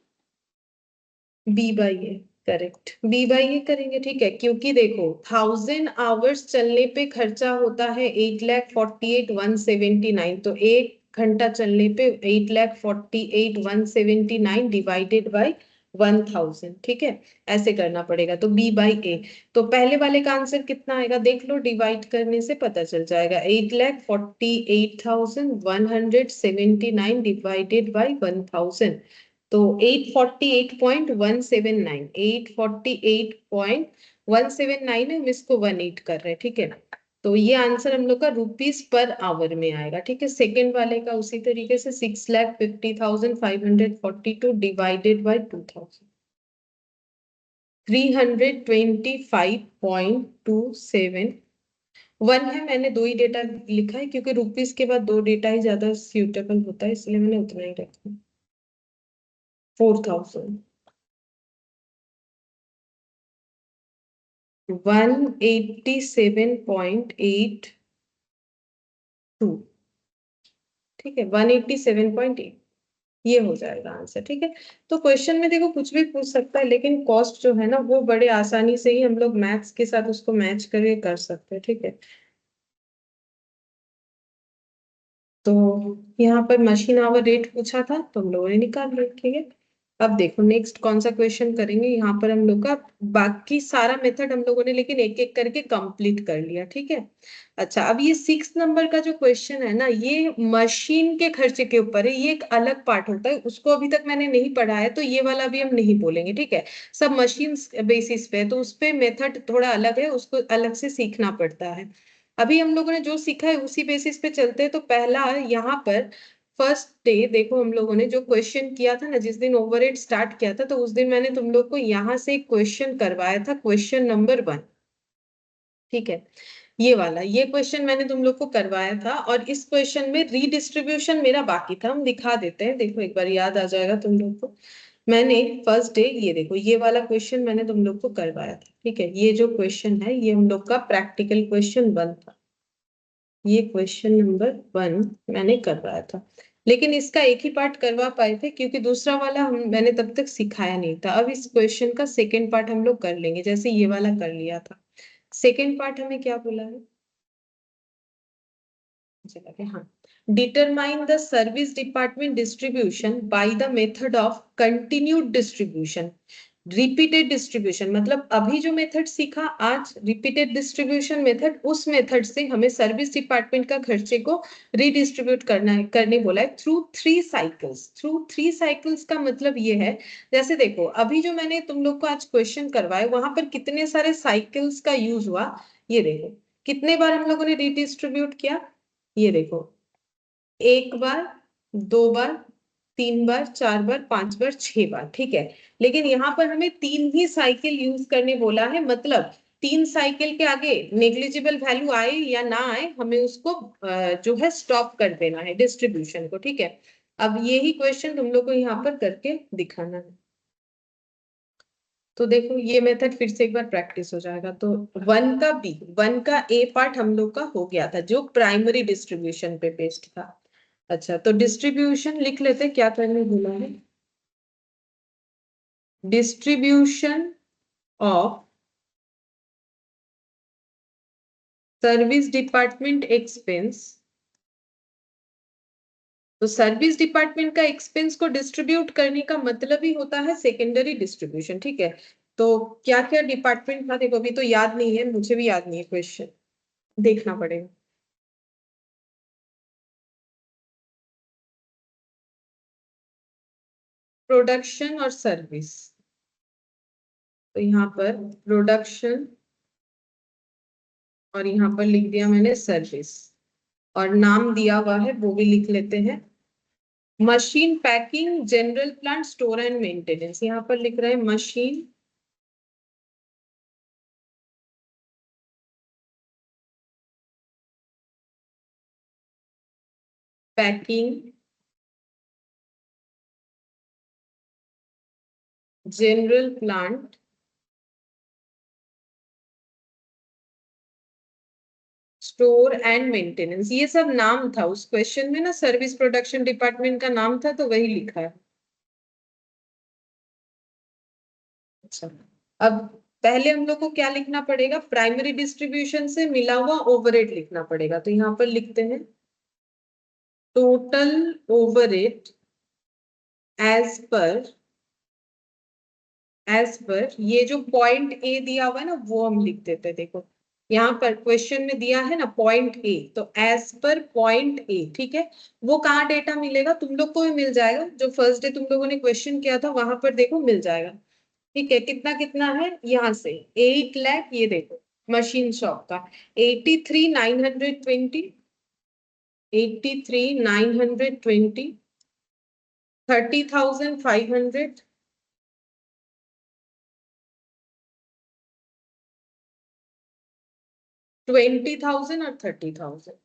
B by A, correct, B by A करेंगे, ठीक है, क्योंकि देखो 1,000 आवर्स चलने पे खर्चा होता है 8,48,179, तो 1 घंटा चलने पे 8,48,179 डिवाइडेड बाई 1,000, ठीक है, ऐसे करना पड़ेगा, तो बी बाई ए। तो पहले वाले का आंसर कितना आएगा देख लो, डिवाइड करने से पता चल जाएगा, 8,48,179 डिवाइडेड बाई 1,000, तो 848.179, 848.179 है, हम इसको 18 कर रहे हैं, ठीक है ना। तो ये आंसर हम लोग का रुपीस पर आवर में आएगा, ठीक है। सेकंड वाले का उसी तरीके से 6,50,542 डिवाइडेड बाई 2,000, 325.271 है। मैंने दो ही डेटा लिखा है क्योंकि रुपीस के बाद दो डेटा ही ज्यादा सूटेबल होता है, इसलिए मैंने उतना ही रखा। 4,000, 187.82, ठीक है, 187.8, ये हो जाएगा आंसर, ठीक है। तो क्वेश्चन में देखो कुछ भी पूछ सकता है, लेकिन कॉस्ट जो है ना वो बड़े आसानी से ही हम लोग मैथ्स के साथ उसको मैच करके कर सकते हैं, ठीक है। तो यहाँ पर मशीन आवर रेट पूछा था तो हम लोगों ने निकाल लिया, ठीक है। अब देखो नेक्स्ट कौन सा क्वेश्चन करेंगे, यहाँ पर हम लोग का बाकी सारा मेथड हम लोगों ने लेकिन एक एक करके कंप्लीट कर लिया, ठीक है। अच्छा, अब ये 6 नंबर का जो क्वेश्चन है ना, ये मशीन के खर्चे के ऊपर है, ये एक अलग पार्ट होता है, उसको अभी तक मैंने नहीं पढ़ा है, तो ये वाला भी हम नहीं बोलेंगे, ठीक है। सब मशीन बेसिस पे है, तो उस पे मेथड थोड़ा अलग है, उसको अलग से सीखना पड़ता है। अभी हम लोगों ने जो सीखा है उसी बेसिस पे चलते हैं। तो पहला यहाँ पर फर्स्ट डे देखो, हम लोगों ने जो क्वेश्चन किया था ना, जिस दिन ओवरहेड स्टार्ट किया था, तो उस दिन मैंने तुम लोग को यहाँ से एक क्वेश्चन करवाया था, क्वेश्चन नंबर 1, ठीक है। ये वाला, ये क्वेश्चन मैंने तुम लोग को करवाया था, और इस क्वेश्चन में रीडिस्ट्रीब्यूशन मेरा बाकी था, हम दिखा देते हैं, देखो एक बार याद आ जाएगा तुम लोग को। मैंने फर्स्ट डे ये देखो, ये वाला क्वेश्चन मैंने तुम लोग को करवाया था, ठीक है। ये जो क्वेश्चन है ये हम लोग का प्रैक्टिकल क्वेश्चन 1 था, ये क्वेश्चन नंबर 1 मैंने करवाया था, लेकिन इसका एक ही पार्ट करवा पाए थे क्योंकि दूसरा वाला मैंने तब तक सिखाया नहीं था। अब इस क्वेश्चन का सेकेंड पार्ट हम लोग कर लेंगे, जैसे ये वाला कर लिया था। सेकेंड पार्ट हमें क्या बोला है, चला गया, हाँ, determine the service department distribution by the method of continued distribution, repeated distribution, मतलब अभी जो मेथड सीखा आज रिपीटेड डिस्ट्रीब्यूशन मेथड, उस मेथड से हमें सर्विस डिपार्टमेंट का खर्चे को रीडिस्ट्रीब्यूट करना है, करने बोला है थ्रू 3 साइकिल्स। थ्रू 3 साइकिल्स का मतलब ये है, जैसे देखो अभी जो मैंने तुम लोग को आज क्वेश्चन करवाए वहां पर कितने सारे साइकिल्स का यूज हुआ, ये देखो कितने बार हम लोगों ने रीडिस्ट्रीब्यूट किया, ये देखो 1 बार, 2 बार, 3 बार, 4 बार, 5 बार, 6 बार, ठीक है। लेकिन यहाँ पर हमें 3 ही साइकिल यूज करने बोला है, मतलब 3 साइकिल के आगे नेग्लिजिबल वैल्यू आए या ना आए, हमें उसको जो है स्टॉप कर देना है डिस्ट्रीब्यूशन को, ठीक है। अब यही क्वेश्चन तुम लोग को यहाँ पर करके दिखाना है। तो देखो ये मेथड फिर से एक बार प्रैक्टिस हो जाएगा। तो 1 का ए पार्ट हम लोग का हो गया था जो प्राइमरी डिस्ट्रीब्यूशन पे बेस्ड था। अच्छा, तो डिस्ट्रीब्यूशन लिख लेते, क्या करने बोला है, distribution of service department expense. तो सर्विस डिपार्टमेंट का एक्सपेंस को डिस्ट्रीब्यूट करने का मतलब ही होता है सेकेंडरी डिस्ट्रीब्यूशन, ठीक है। तो क्या क्या डिपार्टमेंट था देखो, अभी तो याद नहीं है, मुझे भी याद नहीं है, क्वेश्चन देखना पड़ेगा। प्रोडक्शन और सर्विस, तो यहाँ पर प्रोडक्शन और यहाँ पर लिख दिया मैंने सर्विस, और नाम दिया हुआ है वो भी लिख लेते हैं। Machine packing, general plant, store and maintenance, यहाँ पर लिख रहे हैं machine packing, general plant, store and maintenance, ये सब नाम था उस क्वेश्चन में ना, सर्विस प्रोडक्शन डिपार्टमेंट का नाम था तो वही लिखा है। अच्छा, अब पहले हम लोग को क्या लिखना पड़ेगा, प्राइमरी डिस्ट्रीब्यूशन से मिला हुआ ओवरहेड लिखना पड़ेगा, तो यहाँ पर लिखते हैं टोटल ओवरहेड एज पर ये जो पॉइंट ए दिया हुआ है ना वो हम लिख देते हैं। देखो यहाँ पर क्वेश्चन में दिया है ना पॉइंट ए, तो एज पर पॉइंट ए, ठीक है। वो कहाँ डेटा मिलेगा, तुम लोग को भी मिल जाएगा, जो फर्स्ट डे तुम लोगों ने क्वेश्चन किया था वहां पर देखो मिल जाएगा। ठीक है, कितना कितना है यहाँ से 8 लाख, ये देखो मशीन शॉप का 83,920, 83,920, 30,500, 20,000 और 30,000,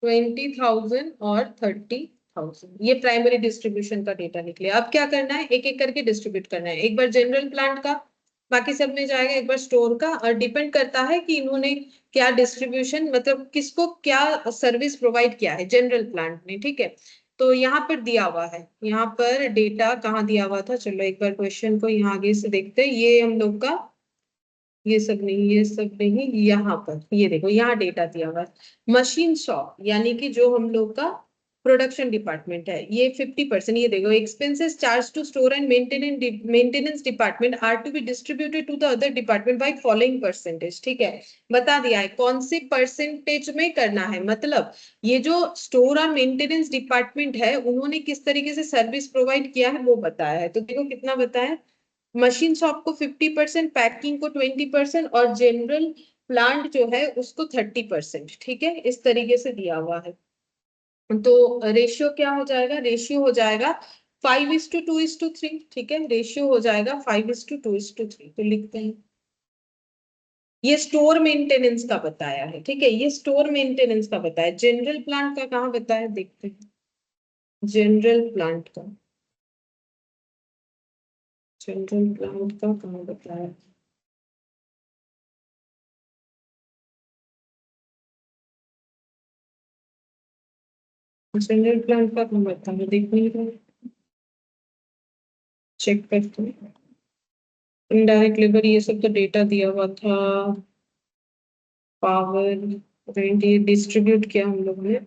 20,000 और 30,000, ये प्राइमरी डिस्ट्रीब्यूशन का डेटा निकले। अब क्या करना है, एक एक करके डिस्ट्रीब्यूट करना है, एक बार जनरल प्लांट का बाकी सब में जाएगा, एक बार स्टोर का, और डिपेंड करता है कि इन्होंने क्या डिस्ट्रीब्यूशन, मतलब किसको क्या सर्विस प्रोवाइड किया है जनरल प्लांट ने, ठीक है। तो यहाँ पर दिया हुआ है, यहाँ पर डेटा कहाँ दिया हुआ था, चलो एक बार क्वेश्चन को यहाँ आगे से देखते हैं। ये हम लोग का, ये सब नहीं, ये सब नहीं, यहाँ पर ये देखो यहाँ डेटा दिया हुआ है। मशीन शॉप यानी कि जो हम लोग का प्रोडक्शन डिपार्टमेंट है, ये 50%, ये देखो expenses charge to store and maintenance department are to be distributed to the other department by following percentage, ठीक है। बता दिया है कौन से परसेंटेज में करना है, मतलब ये जो स्टोर और मेंटेनेंस डिपार्टमेंट है उन्होंने किस तरीके से सर्विस प्रोवाइड किया है वो बताया है। तो देखो कितना बताया, मशीन शॉप को 50%, पैकिंग को 20% और जनरल प्लांट जो है उसको 30%, ठीक है, इस तरीके से दिया हुआ है। तो रेशियो क्या हो जाएगा, रेशियो हो जाएगा 5:2:3, ठीक है, रेशियो हो जाएगा 5:2:3, तो लिखते हैं। ये स्टोर मेंटेनेंस का बताया है, ठीक है, ये स्टोर मेंटेनेंस का बताया, जनरल प्लांट का कहाँ बताया देखते हैं, जनरल प्लांट का, जनरल प्लांट का कहाँ बताया, जनरल प्लांट का कहाँ बताया, देख नहीं रहा, चेक करते हैं। इनडायरेक्ट लेबर ये सब तो डेटा दिया हुआ था, पावर रेंट ये डिस्ट्रीब्यूट किया हम लोग ने।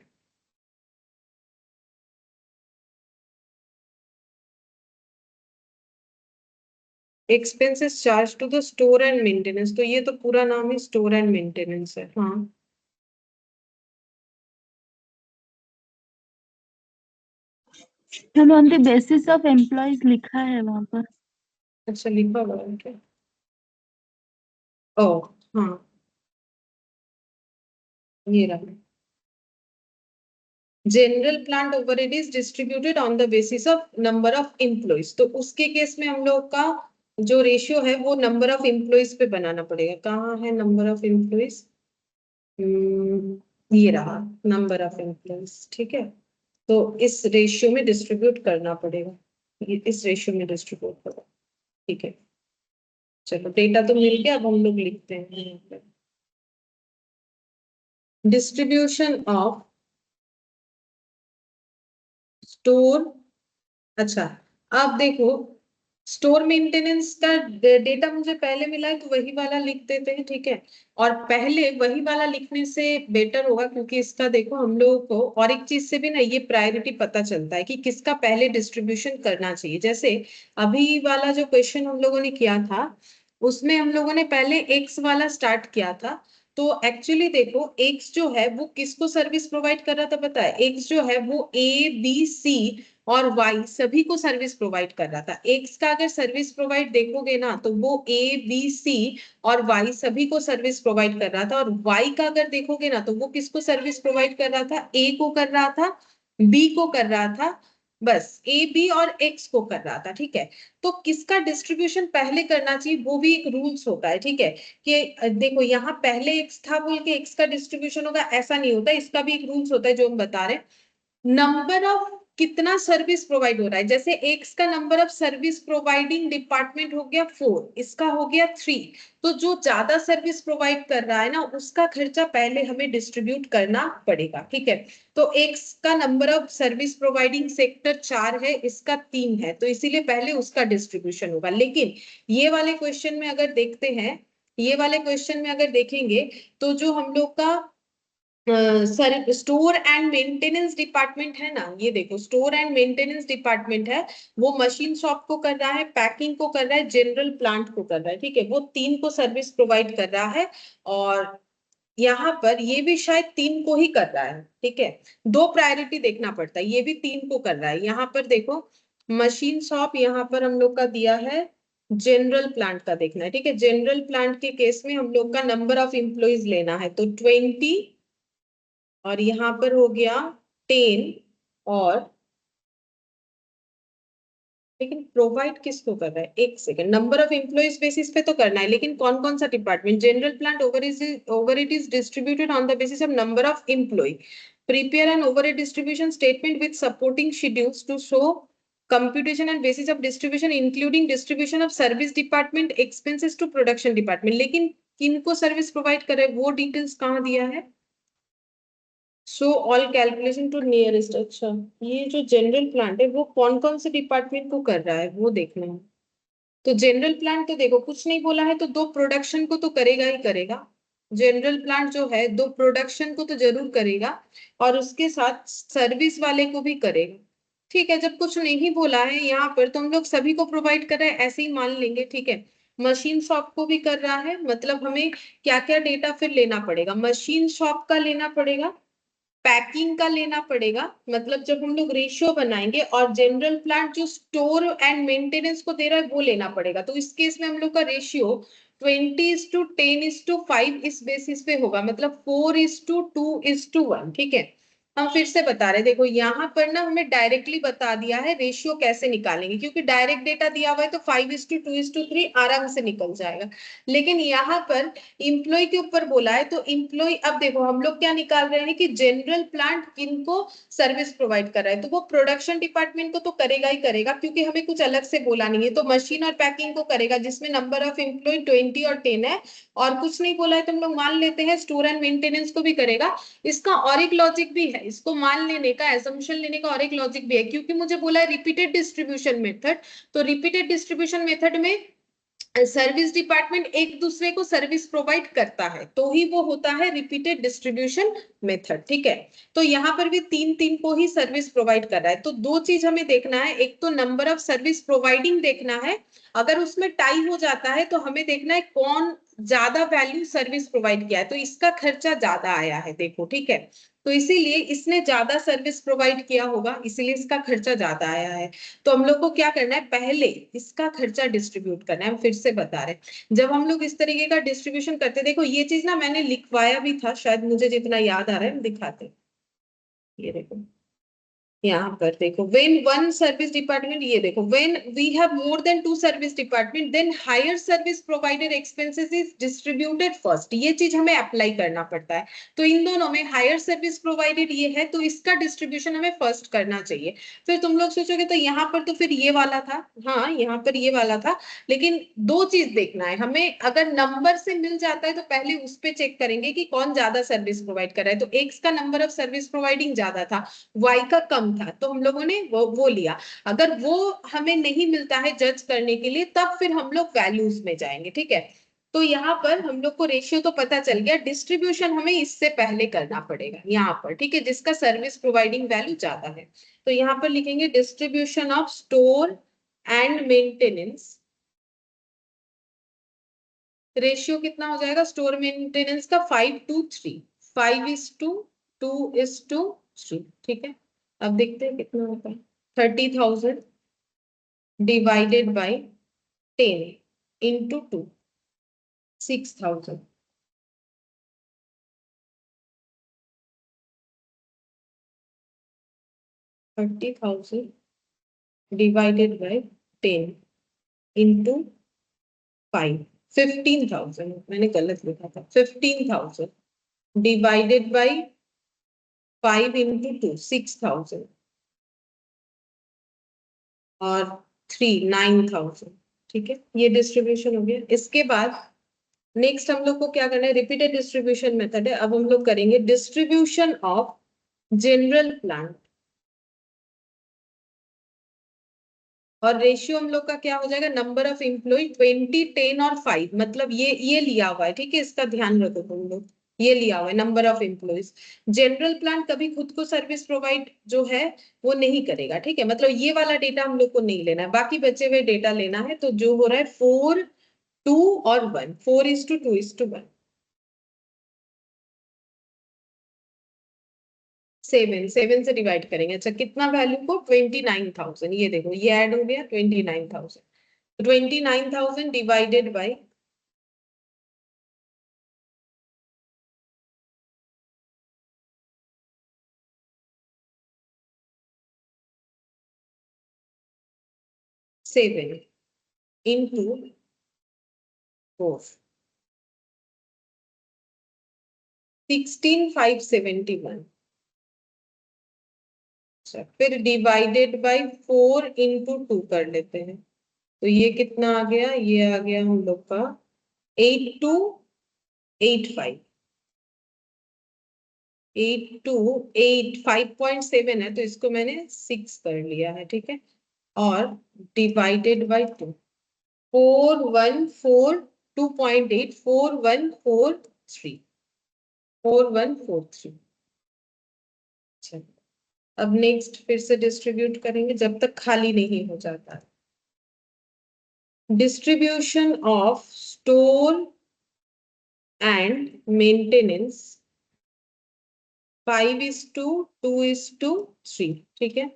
Expenses charge to the store and maintenance, तो ये तो पूरा नाम ही स्टोर एंड मेंटेनेंस है, हाँ। Ma'am on the basis of employees लिखा है वहां पर। अच्छा लिखा हुआ है क्या, ओ हाँ, ये रहा, general plant overhead is distributed on the basis of number of employees, तो उसके केस में हम लोग का जो रेशियो है वो नंबर ऑफ एम्प्लॉयज पे बनाना पड़ेगा। कहाँ है नंबर ऑफ एम्प्लॉयज, ये रहा नंबर ऑफ एम्प्लॉयज, ठीक है। तो इस रेशियो में डिस्ट्रीब्यूट करना पड़ेगा, ये इस रेशियो में डिस्ट्रीब्यूट करो, ठीक है। चलो डेटा तो मिल गया, अब हम लोग लिखते हैं डिस्ट्रीब्यूशन ऑफ स्टोर। अच्छा, अब देखो स्टोर मेंटेनेंस का डेटा मुझे पहले मिला है तो वही वाला लिख देते हैं, ठीक है। और पहले वही वाला लिखने से बेटर होगा, क्योंकि इसका देखो हम लोगों को और एक चीज से भी ना ये प्रायोरिटी पता चलता है कि किसका पहले डिस्ट्रीब्यूशन करना चाहिए। जैसे अभी वाला जो क्वेश्चन हम लोगों ने किया था उसमें हम लोगों ने पहले एक्स वाला स्टार्ट किया था। तो एक्चुअली देखो एक्स जो है वो किसको सर्विस प्रोवाइड कर रहा था पता है? एक्स जो है वो ए बी सी और वाई सभी को सर्विस प्रोवाइड कर रहा था। एक्स का अगर सर्विस प्रोवाइड देखोगे ना तो वो ए बी सी और वाई सभी को सर्विस प्रोवाइड कर रहा था। और वाई का अगर देखोगे ना तो वो किसको सर्विस प्रोवाइड कर रहा था? ए को कर रहा था, बी को कर रहा था, बस ए बी और एक्स को कर रहा था, ठीक है। तो किसका डिस्ट्रीब्यूशन पहले करना चाहिए वो भी एक रूल्स होता है, ठीक है। कि देखो यहाँ पहले एक्स था बोल के एक्स का डिस्ट्रीब्यूशन होगा ऐसा नहीं होता, इसका भी एक रूल्स होता है जो हम बता रहे हैं। नंबर ऑफ कितना सर्विस प्रोवाइड हो रहा है, जैसे एक्स का number of service providing department हो गया 4, इसका हो गया 3। तो जो ज्यादा सर्विस प्रोवाइड कर रहा है ना उसका खर्चा पहले हमें डिस्ट्रीब्यूट करना पड़ेगा, ठीक है। तो एक्स का number of service providing sector 4 है, इसका 3 है, तो इसीलिए पहले उसका डिस्ट्रीब्यूशन होगा। लेकिन ये वाले क्वेश्चन में अगर देखते हैं, ये वाले क्वेश्चन में अगर देखेंगे तो जो हम लोग का sir store and maintenance department है ना, ये देखो स्टोर एंड मेंटेनेंस डिपार्टमेंट है, वो मशीन शॉप को कर रहा है, पैकिंग को कर रहा है, जनरल प्लांट को कर रहा है, ठीक है। वो 3 को सर्विस प्रोवाइड कर रहा है। और यहाँ पर ये भी शायद 3 को ही कर रहा है, ठीक है। दो प्रायोरिटी देखना पड़ता है, ये भी 3 को कर रहा है। यहाँ पर देखो मशीन शॉप, यहाँ पर हम लोग का दिया है जनरल प्लांट का देखना है, ठीक है। जनरल प्लांट के केस में हम लोग का नंबर ऑफ एम्प्लॉइज लेना है, तो 20 और यहाँ पर हो गया 10। और लेकिन प्रोवाइड किसको कर रहा है? एक second, number of employees basis पे तो करना है, लेकिन कौन कौन सा department? General plant overhead is distributed on the basis of number of employ. Prepare an overhead distribution statement with supporting schedules to show computation and basis of distribution including distribution of service department expenses to production department। लेकिन किनको service provide करे वो details कहाँ दिया है? So all calculation to nearest. अच्छा, ये जो जनरल प्लांट है वो कौन कौन से डिपार्टमेंट को कर रहा है वो देखना है। तो जनरल प्लांट तो देखो कुछ नहीं बोला है, तो दो प्रोडक्शन को तो करेगा ही करेगा। जनरल प्लांट जो है दो प्रोडक्शन को तो जरूर करेगा और उसके साथ सर्विस वाले को भी करेगा, ठीक है। जब कुछ नहीं बोला है यहाँ पर तो हम लोग सभी को प्रोवाइड कर रहे हैं ऐसे ही मान लेंगे, ठीक है। मशीन शॉप को भी कर रहा है, मतलब हमें क्या क्या डेटा फिर लेना पड़ेगा? मशीन शॉप का लेना पड़ेगा, पैकिंग का लेना पड़ेगा, मतलब जब हम लोग रेशियो बनाएंगे, और जनरल प्लांट जो स्टोर एंड मेंटेनेंस को दे रहा है वो लेना पड़ेगा। तो इस केस में हम लोग का रेशियो 20:10:5 इस बेसिस पे होगा, मतलब 4:2:1, ठीक है। हम फिर से बता रहे हैं, देखो यहाँ पर ना हमें डायरेक्टली बता दिया है रेशियो कैसे निकालेंगे, क्योंकि डायरेक्ट डेटा दिया हुआ है तो 5:2:3 आराम से निकल जाएगा। लेकिन यहाँ पर इम्प्लॉय के ऊपर बोला है तो इम्प्लॉय, अब देखो हम लोग क्या निकाल रहे हैं कि जनरल प्लांट किनको सर्विस प्रोवाइड कर रहा है, तो वो प्रोडक्शन डिपार्टमेंट को तो करेगा ही करेगा, क्योंकि हमें कुछ अलग से बोला नहीं है। तो मशीन और पैकिंग को करेगा जिसमें नंबर ऑफ एम्प्लॉय 20 और 10 है, और कुछ नहीं बोला है तो हम लोग मान लेते हैं स्टोर एंड मेंटेनेंस को भी करेगा। इसका और एक लॉजिक भी है, इसको मान लेने का, एजम्पशन लेने का और एक लॉजिक भी है, क्योंकि मुझे बोला है रिपीटेड डिस्ट्रीब्यूशन मेथड। तो रिपीटेड डिस्ट्रीब्यूशन मेथड में सर्विस डिपार्टमेंट एक दूसरे को सर्विस प्रोवाइड करता है तो ही वो होता है रिपीटेड डिस्ट्रीब्यूशन मेथड, ठीक है। तो यहाँ पर भी 3 को ही सर्विस प्रोवाइड कर रहा है। तो दो चीज हमें देखना है, एक तो नंबर ऑफ सर्विस प्रोवाइडिंग देखना है, अगर उसमें टाई हो जाता है तो हमें देखना है कौन ज्यादा वैल्यू सर्विस प्रोवाइड किया है, तो इसका खर्चा ज्यादा आया है देखो, ठीक है। तो इसीलिए इसने ज्यादा सर्विस प्रोवाइड किया होगा, इसीलिए इसका खर्चा ज्यादा आया है। तो हम लोग को क्या करना है, पहले इसका खर्चा डिस्ट्रीब्यूट करना है। हम फिर से बता रहे हैं, जब हम लोग इस तरीके का डिस्ट्रीब्यूशन करते, देखो ये चीज ना मैंने लिखवाया भी था, शायद मुझे जितना याद आ रहा है हम दिखाते हैं। ये देखो यहाँ पर देखो, when one service department, ये देखो when we have more than 2 service department then higher service provider expenses is distributed first। ये चीज हमें अप्लाई करना पड़ता है। तो इन दोनों में हायर सर्विस प्रोवाइडेड ये है तो इसका डिस्ट्रीब्यूशन हमें फर्स्ट करना चाहिए। फिर तुम लोग सोचोगे तो यहाँ पर तो फिर ये वाला था, हाँ यहाँ पर ये वाला था, लेकिन दो चीज देखना है हमें, अगर नंबर से मिल जाता है तो पहले उस पर चेक करेंगे कि कौन ज्यादा सर्विस प्रोवाइड कर रहा है। तो एक्स का नंबर ऑफ सर्विस प्रोवाइडिंग ज्यादा था, वाई का कम कम था तो हम लोगों ने वो लिया। अगर वो हमें नहीं मिलता है जज करने के लिए तब फिर हम लोग वैल्यूज में जाएंगे, ठीक है। तो यहाँ पर हम लोग को रेशियो तो पता चल गया, डिस्ट्रीब्यूशन हमें इससे पहले करना पड़ेगा यहाँ पर, ठीक है, जिसका सर्विस प्रोवाइडिंग वैल्यू ज्यादा है। तो यहाँ पर लिखेंगे distribution of store and maintenance. Ratio कितना हो जाएगा स्टोर मेंटेनेंस का? 5:3, 5:2:3, ठीक है। अब देखते हैं कितना होता है। 30,000 divided by 10 into 2, 6,000। 30,000 divided by 10 into 5, 15,000, मैंने गलत लिखा था। 15,000 डिवाइडेड बाई 5 इंटू 2, 6,000 और 3, 9,000, ठीक है। ये डिस्ट्रीब्यूशन हो गया। इसके बाद नेक्स्ट हम लोग को क्या करना है? रिपीटेड डिस्ट्रीब्यूशन मेथड है। अब हम लोग करेंगे डिस्ट्रीब्यूशन ऑफ जनरल प्लांट। और रेशियो हम लोग का क्या हो जाएगा? नंबर ऑफ एम्प्लॉय 20, 10 और 5, मतलब ये लिया हुआ है, ठीक है, इसका ध्यान रखो तुम लोग। ये लिया हुआ है number of employees. General plant कभी खुद को सर्विस प्रोवाइड जो है वो नहीं करेगा, ठीक है, मतलब ये वाला डेटा हम लोग को नहीं लेना है, बाकी बचे हुए डेटा लेना है। तो जो हो रहा है 4, 2 और 1, 4:2:1, 7 से डिवाइड करेंगे। अच्छा कितना वैल्यू को? 29,000। ये देखो ये ऐड हो गया 29,000। 29,000 डिवाइडेड बाई 7 इंटू 4, 16,571। अच्छा फिर डिवाइडेड बाई 4 इंटू 2 कर लेते हैं। तो ये कितना आ गया? ये आ गया हम लोग का 8285। 8285.7 है तो इसको मैंने 6 कर लिया है, ठीक है। और डिवाइडेड बाई 2, 4142.8, 4143, 4143। अच्छा अब नेक्स्ट फिर से डिस्ट्रीब्यूट करेंगे जब तक खाली नहीं हो जाता। Distribution of store and maintenance 5:2:3, ठीक है।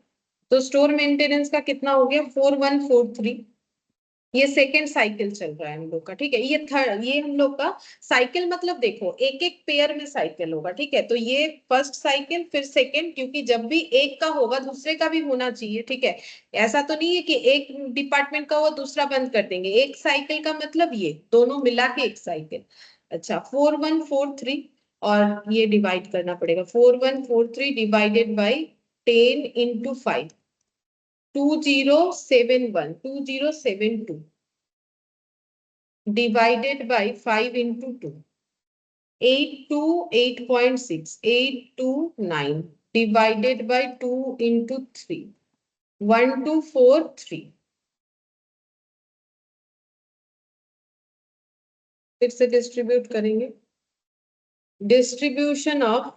तो स्टोर मेंटेनेंस का कितना हो गया? 4143। ये सेकेंड साइकिल चल रहा है हम लोग का, ठीक है। ये थर्ड, ये हम लोग का साइकिल, मतलब देखो एक एक पेयर में साइकिल होगा, ठीक है। तो ये फर्स्ट साइकिल फिर सेकेंड, क्योंकि जब भी एक का होगा दूसरे का भी होना चाहिए, ठीक है। ऐसा तो नहीं है कि एक डिपार्टमेंट का हुआ दूसरा बंद कर देंगे। एक साइकिल का मतलब ये दोनों मिला के एक साइकिल। अच्छा 4143 और ये डिवाइड करना पड़ेगा। 4143 divided by 10 into 5, 2071, 2072 divided by 5 into 2, 828.6, 829 divided by 2 into 3, 1243। फिर से डिस्ट्रीब्यूट करेंगे। Distribution of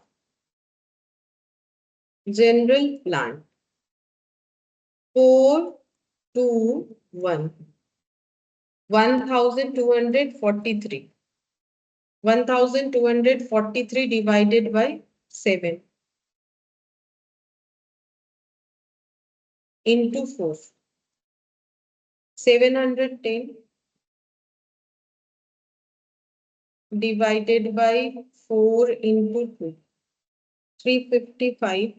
general plant 421, 1243, 1243 divided by 7 into 4, 710 divided by 4 into 2, 355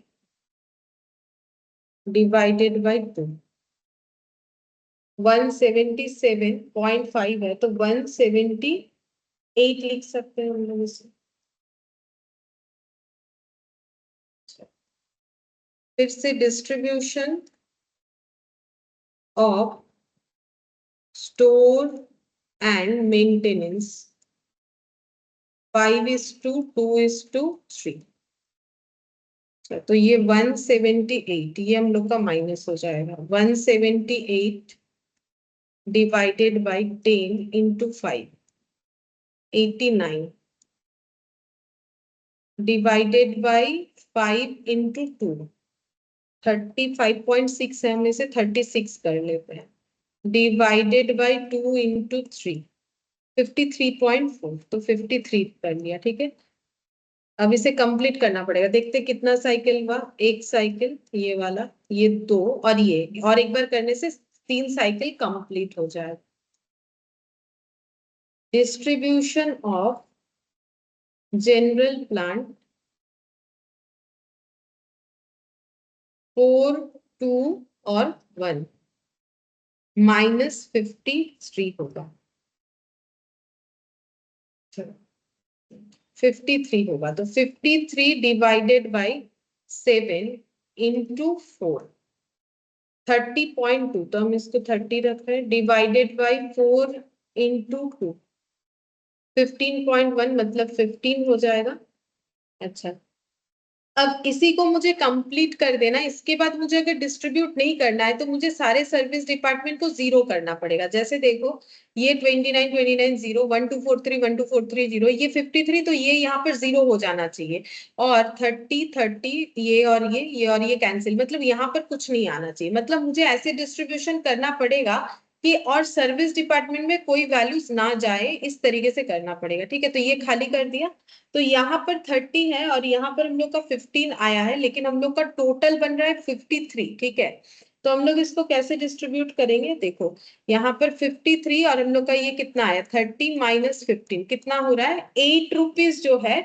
divided by 2, 177.5 है तो 178 लिख सकते हैं हम लोग इसे। फिर से distribution of store and maintenance 5:2:3। तो ये 178, ये हम लोग का माइनस हो जाएगा। 178 divided by 10 into 5, 89 divided by 5 into 2, 35.6 है, हम इसे 36 कर लेते हैं, डिवाइडेड बाई 2 इंटू 3, 53.4, तो 53 कर लिया। ठीक है, अब इसे कंप्लीट करना पड़ेगा। देखते कितना साइकिल हुआ, एक साइकिल ये वाला, ये 2, और ये, और एक बार करने से 3 साइकिल कंप्लीट हो जाए। डिस्ट्रीब्यूशन ऑफ जनरल प्लांट 4, 2 और 1 -53 होगा। 53 होगा, तो 53 डिवाइडेड बाई 7 इंटू 4, 30.2, तो हम इसको 30 रख रहे हैं, डिवाइडेड बाई 4 इंटू 2, 15.1, मतलब 15 हो जाएगा। अच्छा, अब इसी को मुझे कंप्लीट कर देना। इसके बाद मुझे अगर डिस्ट्रीब्यूट नहीं करना है तो मुझे सारे सर्विस डिपार्टमेंट को 0 करना पड़ेगा। जैसे देखो, ये 29 29 0, 1 2 4 3 1 2 4 3 0, ये 53, तो ये यहाँ पर 0 हो जाना चाहिए, और 30 30, ये और ये कैंसिल, मतलब यहाँ पर कुछ नहीं आना चाहिए। मतलब मुझे ऐसे डिस्ट्रीब्यूशन करना पड़ेगा कि और सर्विस डिपार्टमेंट में कोई वैल्यूज ना जाए, इस तरीके से करना पड़ेगा। ठीक है, तो ये खाली कर दिया, तो यहाँ पर 30 है और यहाँ पर हम लोग का 15 आया है, लेकिन हम लोग का टोटल बन रहा है 53। ठीक है, तो हम लोग इसको कैसे डिस्ट्रीब्यूट करेंगे, देखो यहाँ पर 53 और हम लोग का ये कितना आया, 30 माइनस 15, कितना हो रहा है, 8 रुपीज जो है,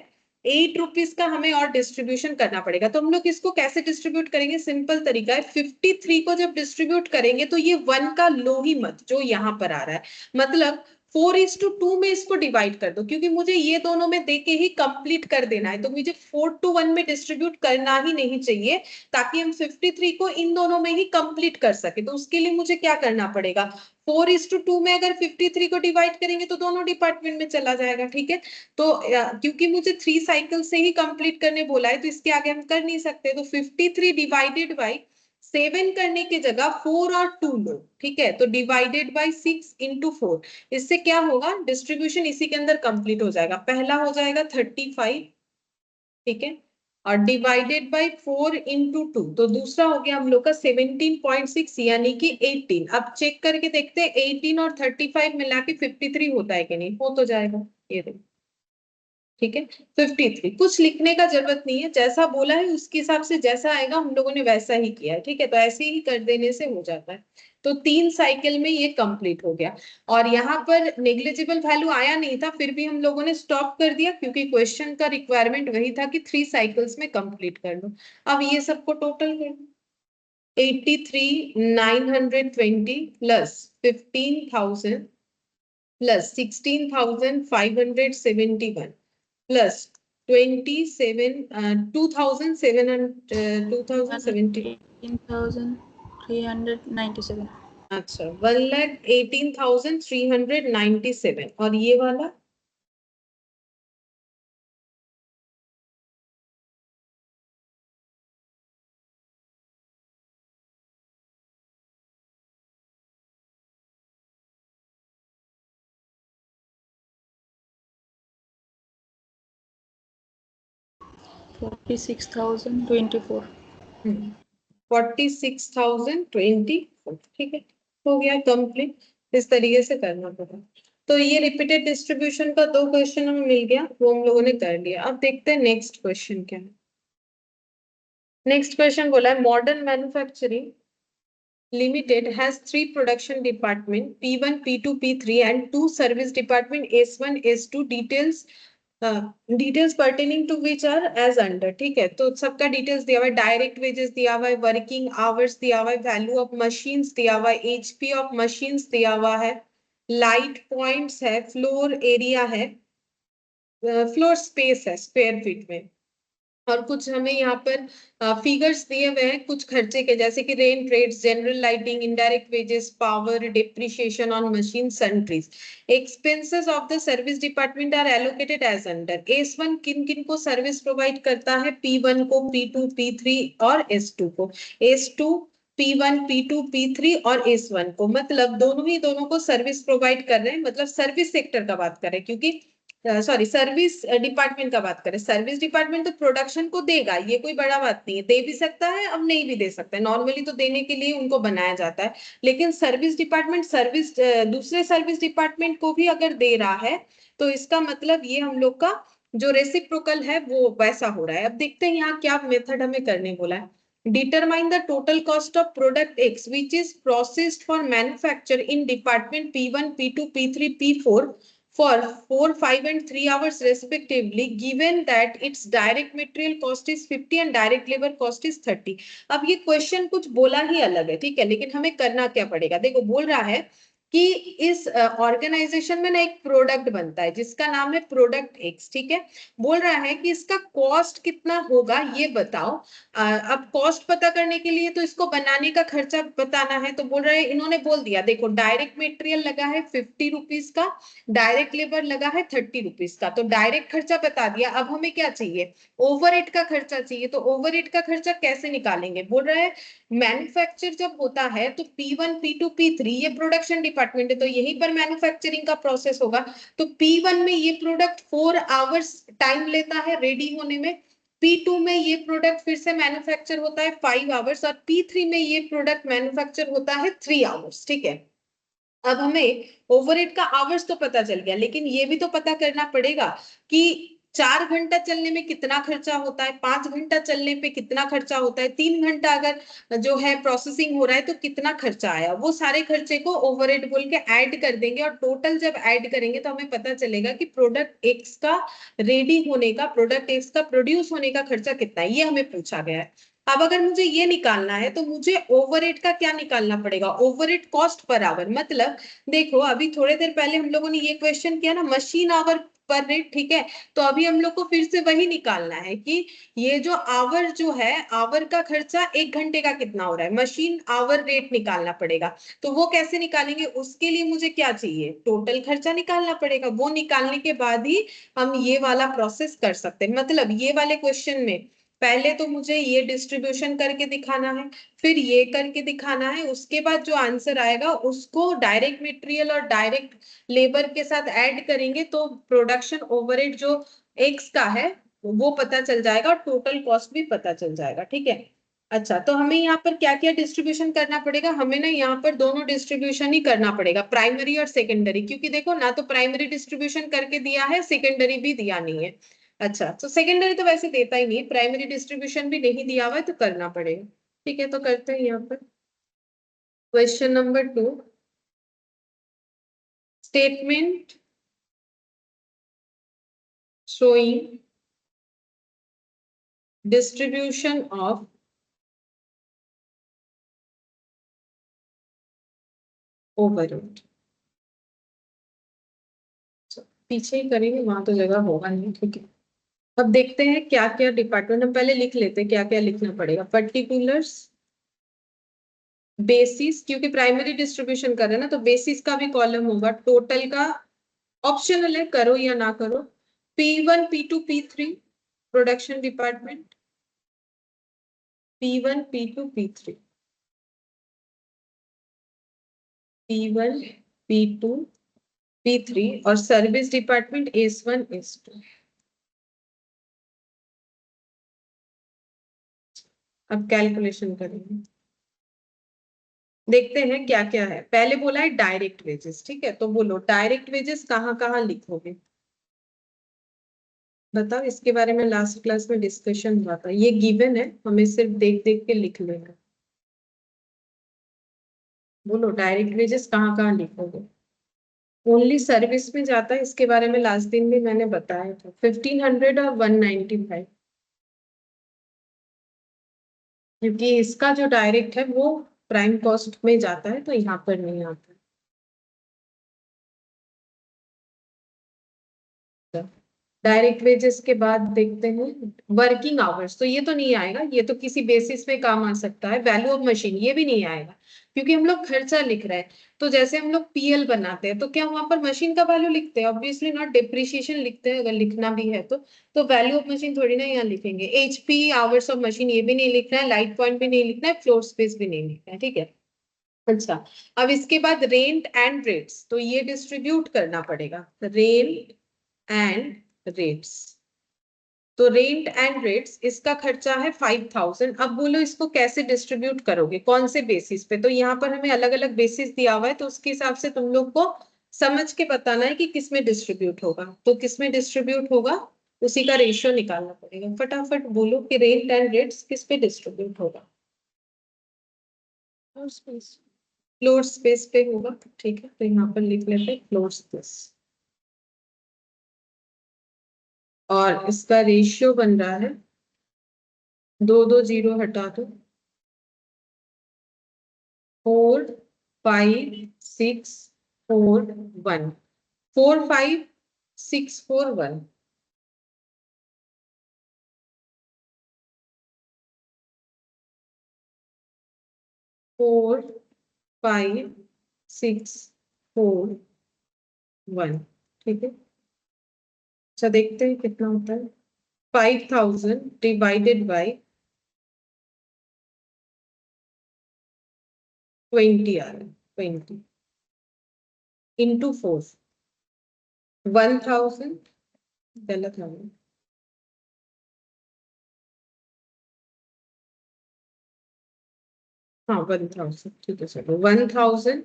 8 रुपीज का हमें और डिस्ट्रीब्यूशन करना पड़ेगा। तो हम लोग इसको कैसे डिस्ट्रीब्यूट करेंगे, सिंपल तरीका है, 53 को जब डिस्ट्रीब्यूट करेंगे तो ये 1 का लो ही मत जो यहाँ पर आ रहा है, मतलब 4:2 में इसको डिवाइड कर दो, क्योंकि मुझे ये दोनों में देके ही कंप्लीट कर देना है, तो मुझे 4:1 में डिस्ट्रीब्यूट करना ही नहीं चाहिए, ताकि हम 53 को इन दोनों में ही कंप्लीट कर सके। तो उसके लिए मुझे क्या करना पड़ेगा, 4:2 में अगर 53 को डिवाइड करेंगे तो दोनों डिपार्टमेंट में चला जाएगा। ठीक है, तो क्योंकि मुझे 3 साइकिल से ही कंप्लीट करने बोला है, तो इसके आगे हम कर नहीं सकते, तो 53 डिवाइडेड बाई 7 करने की जगह 4 और 2 लो। ठीक है, तो डिवाइडेड बाई 6 इंटू 4, इससे क्या होगा, डिस्ट्रीब्यूशन इसी के अंदर कंप्लीट हो जाएगा। पहला हो जाएगा 35, ठीक है, और डिवाइडेड बाई 4 इंटू 2, तो दूसरा हो गया हम लोग का 17.6 यानी कि 18। अब चेक करके देखते हैं 18 और 35 मिला के 53 होता है कि नहीं, हो तो जाएगा, ये देखो। ठीक है, 53, कुछ लिखने का जरूरत नहीं है, जैसा बोला है उसके हिसाब से जैसा आएगा हम लोगों ने वैसा ही किया है। ठीक है, तो ऐसे ही कर देने से हो जाता है। तो 3 साइकिल में ये कंप्लीट हो गया, और यहाँ पर नेग्लिजिबल वैल्यू आया नहीं था, फिर भी हम लोगों ने स्टॉप कर दिया, क्योंकि क्वेश्चन का रिक्वायरमेंट वही था कि 3 साइकिल्स में कंप्लीट कर लो। अब ये सबको टोटल कर दो, 83,920 प्लस 15,000 प्लस 16,571 प्लस 2,770। 18,397। अच्छा, 1,18,397, और ये वाला 46,024। 46,024। ठीक है, हो गया कंप्लीट। इस तरीके से करना पड़ा। तो ये रिपीटेड डिस्ट्रीब्यूशन का 2 क्वेश्चन हमें मिल गया, वो हम लोगों ने कर लिया। अब देखते हैं नेक्स्ट क्वेश्चन क्या है। नेक्स्ट क्वेश्चन बोला है, modern manufacturing Limited has 3 production department, P1, P2, P3, and 2 service department, S1, S2. Details pertaining to which are as under. ठीक है, तो सबका डिटेल्स दिया हुआ है, डायरेक्ट वेजेस दिया हुआ है, वर्किंग आवर्स दिया हुआ है, वैल्यू ऑफ मशीन्स दिया हुआ है, एचपी ऑफ मशीन्स दिया हुआ है, लाइट पॉइंट्स है, फ्लोर एरिया है, फ्लोर स्पेस है स्क्वायर फीट में, और कुछ हमें यहाँ पर फिगर्स दिए हुए हैं कुछ खर्चे के, जैसे कि rent rates, general lighting, indirect wages, power, depreciation on machine, sundries. Expenses of the service department are allocated as under. S1 किन किन को सर्विस प्रोवाइड करता है? P1 को, P2, P3 और S2 को। S2 P1, P2, P3 और S1 को, मतलब दोनों को सर्विस प्रोवाइड कर रहे हैं, मतलब सर्विस सेक्टर का बात कर रहे हैं, क्योंकि सॉरी सर्विस डिपार्टमेंट का बात करें। सर्विस डिपार्टमेंट तो प्रोडक्शन को देगा, ये कोई बड़ा बात नहीं है, दे भी सकता है, अब नहीं भी दे सकता है, नॉर्मली तो देने के लिए उनको बनाया जाता है। लेकिन सर्विस डिपार्टमेंट सर्विस दूसरे सर्विस डिपार्टमेंट को भी अगर दे रहा है, तो इसका मतलब ये हम लोग का जो रेसिप्रोकल है वो वैसा हो रहा है। अब देखते हैं यहाँ क्या मेथड हमें करने बोला है। Determine the total cost of product x which is processed for manufacture in department P1, P2, P3, P4 for 4, 5 and 3 hours respectively, given that its direct material cost is 50 and direct labor cost is 30। अब ये question कुछ बोला ही अलग है, ठीक है, लेकिन हमें करना क्या पड़ेगा? देखो बोल रहा है कि इस ऑर्गेनाइजेशन में ना एक प्रोडक्ट बनता है जिसका नाम है प्रोडक्ट एक्स, ठीक है। बोल रहा है कि इसका कॉस्ट कितना होगा ये बताओ। अब कॉस्ट पता करने के लिए तो इसको बनाने का खर्चा बताना है, तो बोल रहा है, इन्होंने बोल दिया, देखो डायरेक्ट मटेरियल लगा है 50 रुपीज का, डायरेक्ट लेबर लगा है 30 रुपीज का, तो डायरेक्ट खर्चा बता दिया। अब हमें क्या चाहिए? ओवरहेड का खर्चा चाहिए। तो ओवरहेड का खर्चा कैसे निकालेंगे? बोल रहा है मैन्युफैक्चर जब होता है तो P1, P2, P3 ये प्रोडक्शन डिपार्टमेंट है, तो यहीं पर मैन्युफैक्चरिंग का प्रोसेस होगा। तो P1 में ये प्रोडक्ट 4 आवर्स टाइम लेता है रेडी होने में, P2 में ये प्रोडक्ट फिर से मैन्युफैक्चर होता है 5 आवर्स, और P3 में ये प्रोडक्ट मैन्युफैक्चर होता है 3 आवर्स, ठीक है। अब हमें ओवरहेड का आवर्स तो पता चल गया, लेकिन ये भी तो पता करना पड़ेगा कि 4 घंटा चलने में कितना खर्चा होता है, 5 घंटा चलने पे कितना खर्चा होता है, 3 घंटा अगर जो है प्रोसेसिंग हो रहा है तो कितना खर्चा आया। वो सारे खर्चे को ओवरहेड बोल के ऐड कर देंगे, और टोटल जब ऐड करेंगे तो हमें पता चलेगा कि प्रोडक्ट एक्स का रेडी होने का, प्रोडक्ट एक्स का प्रोड्यूस होने का खर्चा कितना है, ये हमें पूछा गया है। अब अगर मुझे ये निकालना है तो मुझे ओवरहेड का क्या निकालना पड़ेगा? Overhead cost per hour. मतलब देखो अभी थोड़ी देर पहले हम लोगों ने ये क्वेश्चन किया ना, मशीन आवर पर रेट, ठीक है। तो अभी हम लोग को फिर से वही निकालना है कि ये जो आवर जो है, आवर का खर्चा 1 घंटे का कितना हो रहा है, मशीन आवर रेट निकालना पड़ेगा। तो वो कैसे निकालेंगे? उसके लिए मुझे क्या चाहिए? टोटल खर्चा निकालना पड़ेगा। वो निकालने के बाद ही हम ये वाला प्रोसेस कर सकते हैं। मतलब ये वाले क्वेश्चन में पहले तो मुझे ये डिस्ट्रीब्यूशन करके दिखाना है, फिर ये करके दिखाना है, उसके बाद जो आंसर आएगा उसको डायरेक्ट मटेरियल और डायरेक्ट लेबर के साथ ऐड करेंगे, तो प्रोडक्शन ओवरहेड जो एक्स का है वो पता चल जाएगा, और टोटल कॉस्ट भी पता चल जाएगा, ठीक है। अच्छा, तो हमें यहाँ पर क्या क्या डिस्ट्रीब्यूशन करना पड़ेगा? हमें ना यहाँ पर दोनों डिस्ट्रीब्यूशन ही करना पड़ेगा, प्राइमरी और सेकेंडरी, क्योंकि देखो ना तो प्राइमरी डिस्ट्रीब्यूशन करके दिया है, सेकेंडरी भी दिया नहीं है। अच्छा, तो सेकेंडरी तो वैसे देता ही नहीं, प्राइमरी डिस्ट्रीब्यूशन भी नहीं दिया हुआ है, तो करना पड़ेगा। ठीक है, तो करते हैं यहाँ पर question number 2। Statement showing distribution of overhead। पीछे ही करेंगे, वहां तो जगह होगा नहीं, ठीक है। अब देखते हैं क्या क्या डिपार्टमेंट, हम पहले लिख लेते हैं क्या क्या लिखना पड़ेगा। पर्टिकुलर्स, बेसिस, क्योंकि प्राइमरी डिस्ट्रीब्यूशन कर रहे हैं ना, तो बेसिस का भी कॉलम होगा, टोटल का ऑप्शनल है, करो या ना करो। P1, P2, P3 production department, P1, P2, P3, P1, P2, P3 और सर्विस डिपार्टमेंट S1, S2। अब कैलकुलेशन करेंगे, देखते हैं क्या क्या है। पहले बोला है डायरेक्ट वेजेस, ठीक है, तो बोलो डायरेक्ट वेजेस कहाँ कहाँ लिखोगे? बताओ, इसके बारे में लास्ट क्लास में डिस्कशन हुआ था, ये गिवन है, हमें सिर्फ देख देख के लिख लेना। बोलो डायरेक्ट वेजेस कहाँ कहाँ लिखोगे? ओनली सर्विस में जाता है, इसके बारे में लास्ट दिन भी मैंने बताया था, 1500 और 195, क्योंकि इसका जो डायरेक्ट है वो प्राइम कॉस्ट में जाता है, तो यहाँ पर नहीं आता है। डायरेक्ट वेजेस के बाद देखते हैं वर्किंग आवर्स, तो ये तो नहीं आएगा, ये तो किसी बेसिस पे काम आ सकता है। वैल्यू ऑफ मशीन ये भी नहीं आएगा, क्योंकि हम लोग खर्चा लिख रहे हैं। तो जैसे हम लोग पीएल बनाते हैं तो क्या वहां पर मशीन का वैल्यू लिखते हैं? ऑब्वियसली नॉट, डिप्रिशिएशन लिखते हैं अगर लिखना भी है तो वैल्यू ऑफ मशीन थोड़ी ना यहाँ लिखेंगे। एचपी आवर्स ऑफ मशीन ये भी नहीं लिखना है, लाइट पॉइंट भी नहीं लिखना है, फ्लोर स्पेस भी नहीं लिखना है, ठीक है। अच्छा, अब इसके बाद रेंट एंड रेट्स, तो ये डिस्ट्रीब्यूट करना पड़ेगा, रेंट एंड रेट्स। तो रेंट एंड रेट्स इसका खर्चा है 5000। अब बोलो इसको कैसे डिस्ट्रीब्यूट करोगे, कौन से बेसिस पे? तो यहाँ पर हमें अलग अलग बेसिस दिया हुआ है, तो उसके हिसाब से तुम लोग को समझ के बताना है कि किसमें डिस्ट्रीब्यूट होगा। तो किसमें डिस्ट्रीब्यूट होगा उसी का रेशियो निकालना पड़ेगा। फटाफट बोलो कि रेंट एंड रेट्स किस पे डिस्ट्रीब्यूट होगा। फ्लोर स्पेस पे होगा, ठीक है। तो यहाँ पर लिख लेते हैं फ्लोर स्पेस, और इसका रेशियो बन रहा है, दो दो जीरो हटा दो, 45641, 45641। 45641, ठीक है। अच्छा देखते हैं कितना होता है। 5000 डिवाइडेड बाई 20 आ रहा है, 20 इंटू 4, 1000, गलत आ गया। हाँ 1000, ठीक है। चलो 1000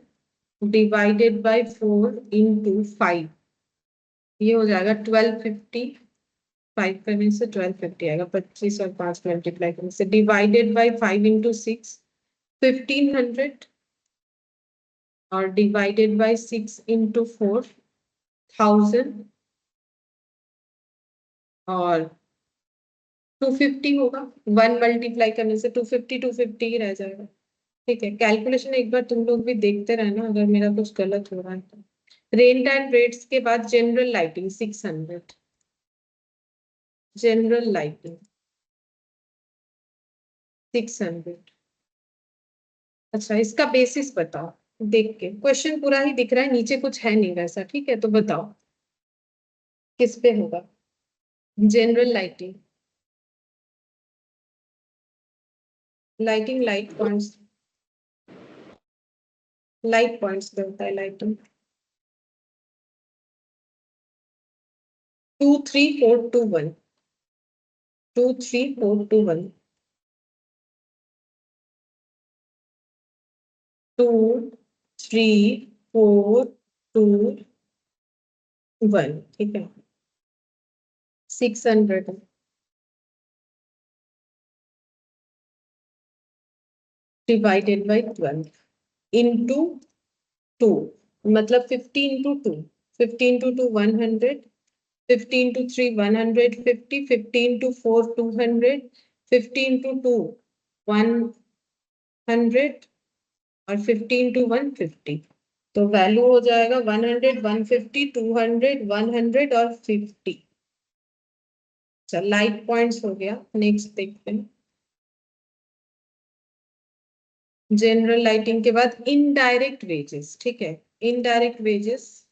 डिवाइडेड बाई 4 इंटू 5, ये हो जाएगा 1250। 5 करने से 1250 आएगा, 25 और 5 मल्टीप्लाई करने से, डिवाइडेड बाई 5 इंटू 6 1500, और डिवाइडेड बाई 6 इंटू 4 1000, और 250 होगा। 1 मल्टीप्लाई करने से 250 ही रह जाएगा, ठीक है। कैलकुलेशन एक बार तुम लोग भी देखते रहना अगर मेरा कुछ गलत हो रहा है तो। रेंट एंड रेट्स के बाद जनरल लाइटिंग 600, जनरल लाइटिंग 600। अच्छा, इसका बेसिस बताओ। देख के क्वेश्चन पूरा ही दिख रहा है, नीचे कुछ है नहीं वैसा, ठीक है। तो बताओ किस पे होगा general lighting. Lighting light points पे होता है लाइटिंग। 23421, 23421, 23421, ठीक है। 600 डिवाइडेड बाई 12 इंटू 2, मतलब 50 into 2, 50 into 2 100, 50 into 3 150, 50 into 4 200, 50 into 2 100, और 50 इंटू 150। तो वैल्यू हो जाएगा 100, 150, 200, 100 और 50। चल लाइट पॉइंट्स हो गया, नेक्स्ट देखते हैं। जनरल लाइटिंग के बाद इनडायरेक्ट वेजेस, ठीक है। इनडायरेक्ट वेजेस,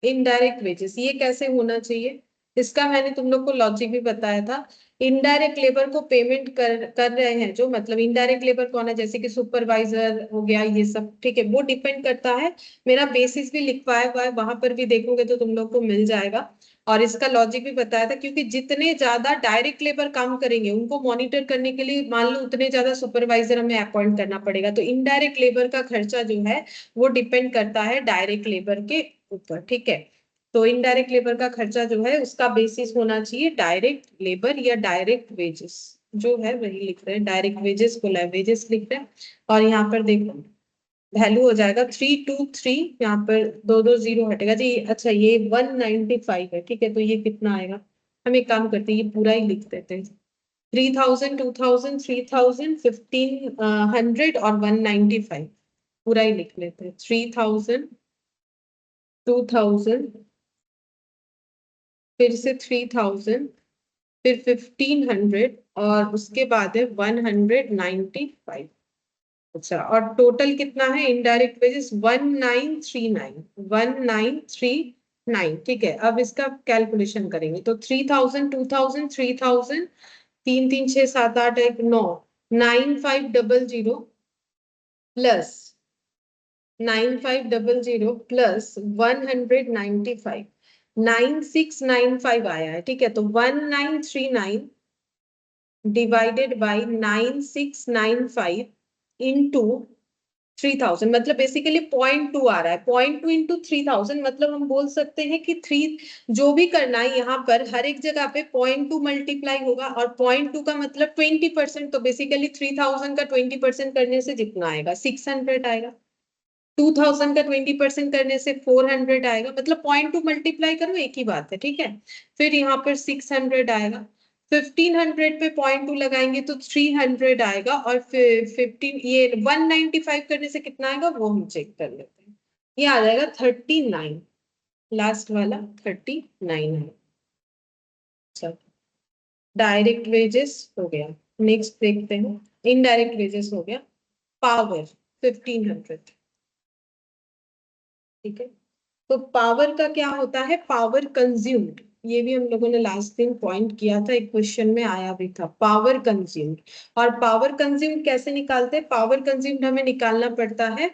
इनडायरेक्ट वेजेस ये कैसे होना चाहिए, इसका मैंने तुम लोग को लॉजिक भी बताया था। इनडायरेक्ट लेबर को पेमेंट कर रहे हैं जो, मतलब इनडायरेक्ट लेबर कौन है, जैसे कि सुपरवाइजर हो गया ये सब, ठीक है। वो डिपेंड करता है, मेरा बेसिस भी लिखवाया हुआ है, वहां पर भी देखोगे तो तुम लोग को मिल जाएगा। और इसका लॉजिक भी बताया था, क्योंकि जितने ज्यादा डायरेक्ट लेबर काम करेंगे उनको मॉनिटर करने के लिए मान लो उतने ज्यादा सुपरवाइजर हमें अपॉइंट करना पड़ेगा। तो इनडायरेक्ट लेबर का खर्चा जो है वो डिपेंड करता है डायरेक्ट लेबर के ऊपर, ठीक है। तो इनडायरेक्ट लेबर का खर्चा जो है उसका बेसिस होना चाहिए डायरेक्ट लेबर या डायरेक्ट वेजेस, जो है वही लिख रहे हैं, डायरेक्ट वेजेस को वेजेस लिख रहे हैं। और यहाँ पर देखो वैल्यू हो जाएगा 323, यहाँ पर दो दो जीरो हटेगा जी। अच्छा ये 195 है, ठीक है। तो ये कितना आएगा, हम एक काम करते हैं ये पूरा ही लिख देते हैं। 3000, 2000, 3000, 1500 और 195 पूरा ही लिख लेते हैं। 3000, 2000, फिर से 3000, फिर 1500 और उसके बाद है 195। अच्छा, और टोटल कितना है इनडायरेक्ट वेजेस? 1939, 1939। ठीक है, अब इसका कैलकुलेशन करेंगे तो 3000, 2000, 3000, 3 3 6 7 8 1 9, 9500 प्लस 9500 प्लस 195, 9695 आया है। ठीक है, तो 1939 डिवाइडेड बाई 9695 इंटू 3000, मतलब बेसिकली 0.2 आ रहा है। 0.2 इंटू 3000 मतलब हम बोल सकते हैं कि 3, जो भी करना है यहाँ पर हर एक जगह पे 0.2 मल्टीप्लाई होगा, और 0.2 का मतलब 20%, तो बेसिकली 3000 का 20% करने से जितना आएगा 600 आएगा, 2000 का 20% करने से 400 आएगा, मतलब 0.2 मल्टीप्लाई करो एक ही बात है। ठीक है, फिर यहाँ पर 600 आएगा, 1500 पे 0.2 लगाएंगे तो 300 आएगा, और फिर 15 ये 195 करने से कितना आएगा वो हम चेक कर लेते हैं। ये आ जाएगा 39, लास्ट वाला 39 है। अच्छा, डायरेक्ट वेजेस हो गया। नेक्स्ट देखते हैं, इनडायरेक्ट वेजेस हो गया। पावर 1500। ठीक है, तो पावर का क्या होता है? पावर कंज्यूम्ड, ये भी हम लोगों ने लास्ट दिन पॉइंट किया था, एक क्वेश्चन में आया भी था, पावर कंज्यूम्ड। और पावर कंज्यूम्ड कैसे निकालते हैं? पावर कंज्यूम्ड हमें निकालना पड़ता है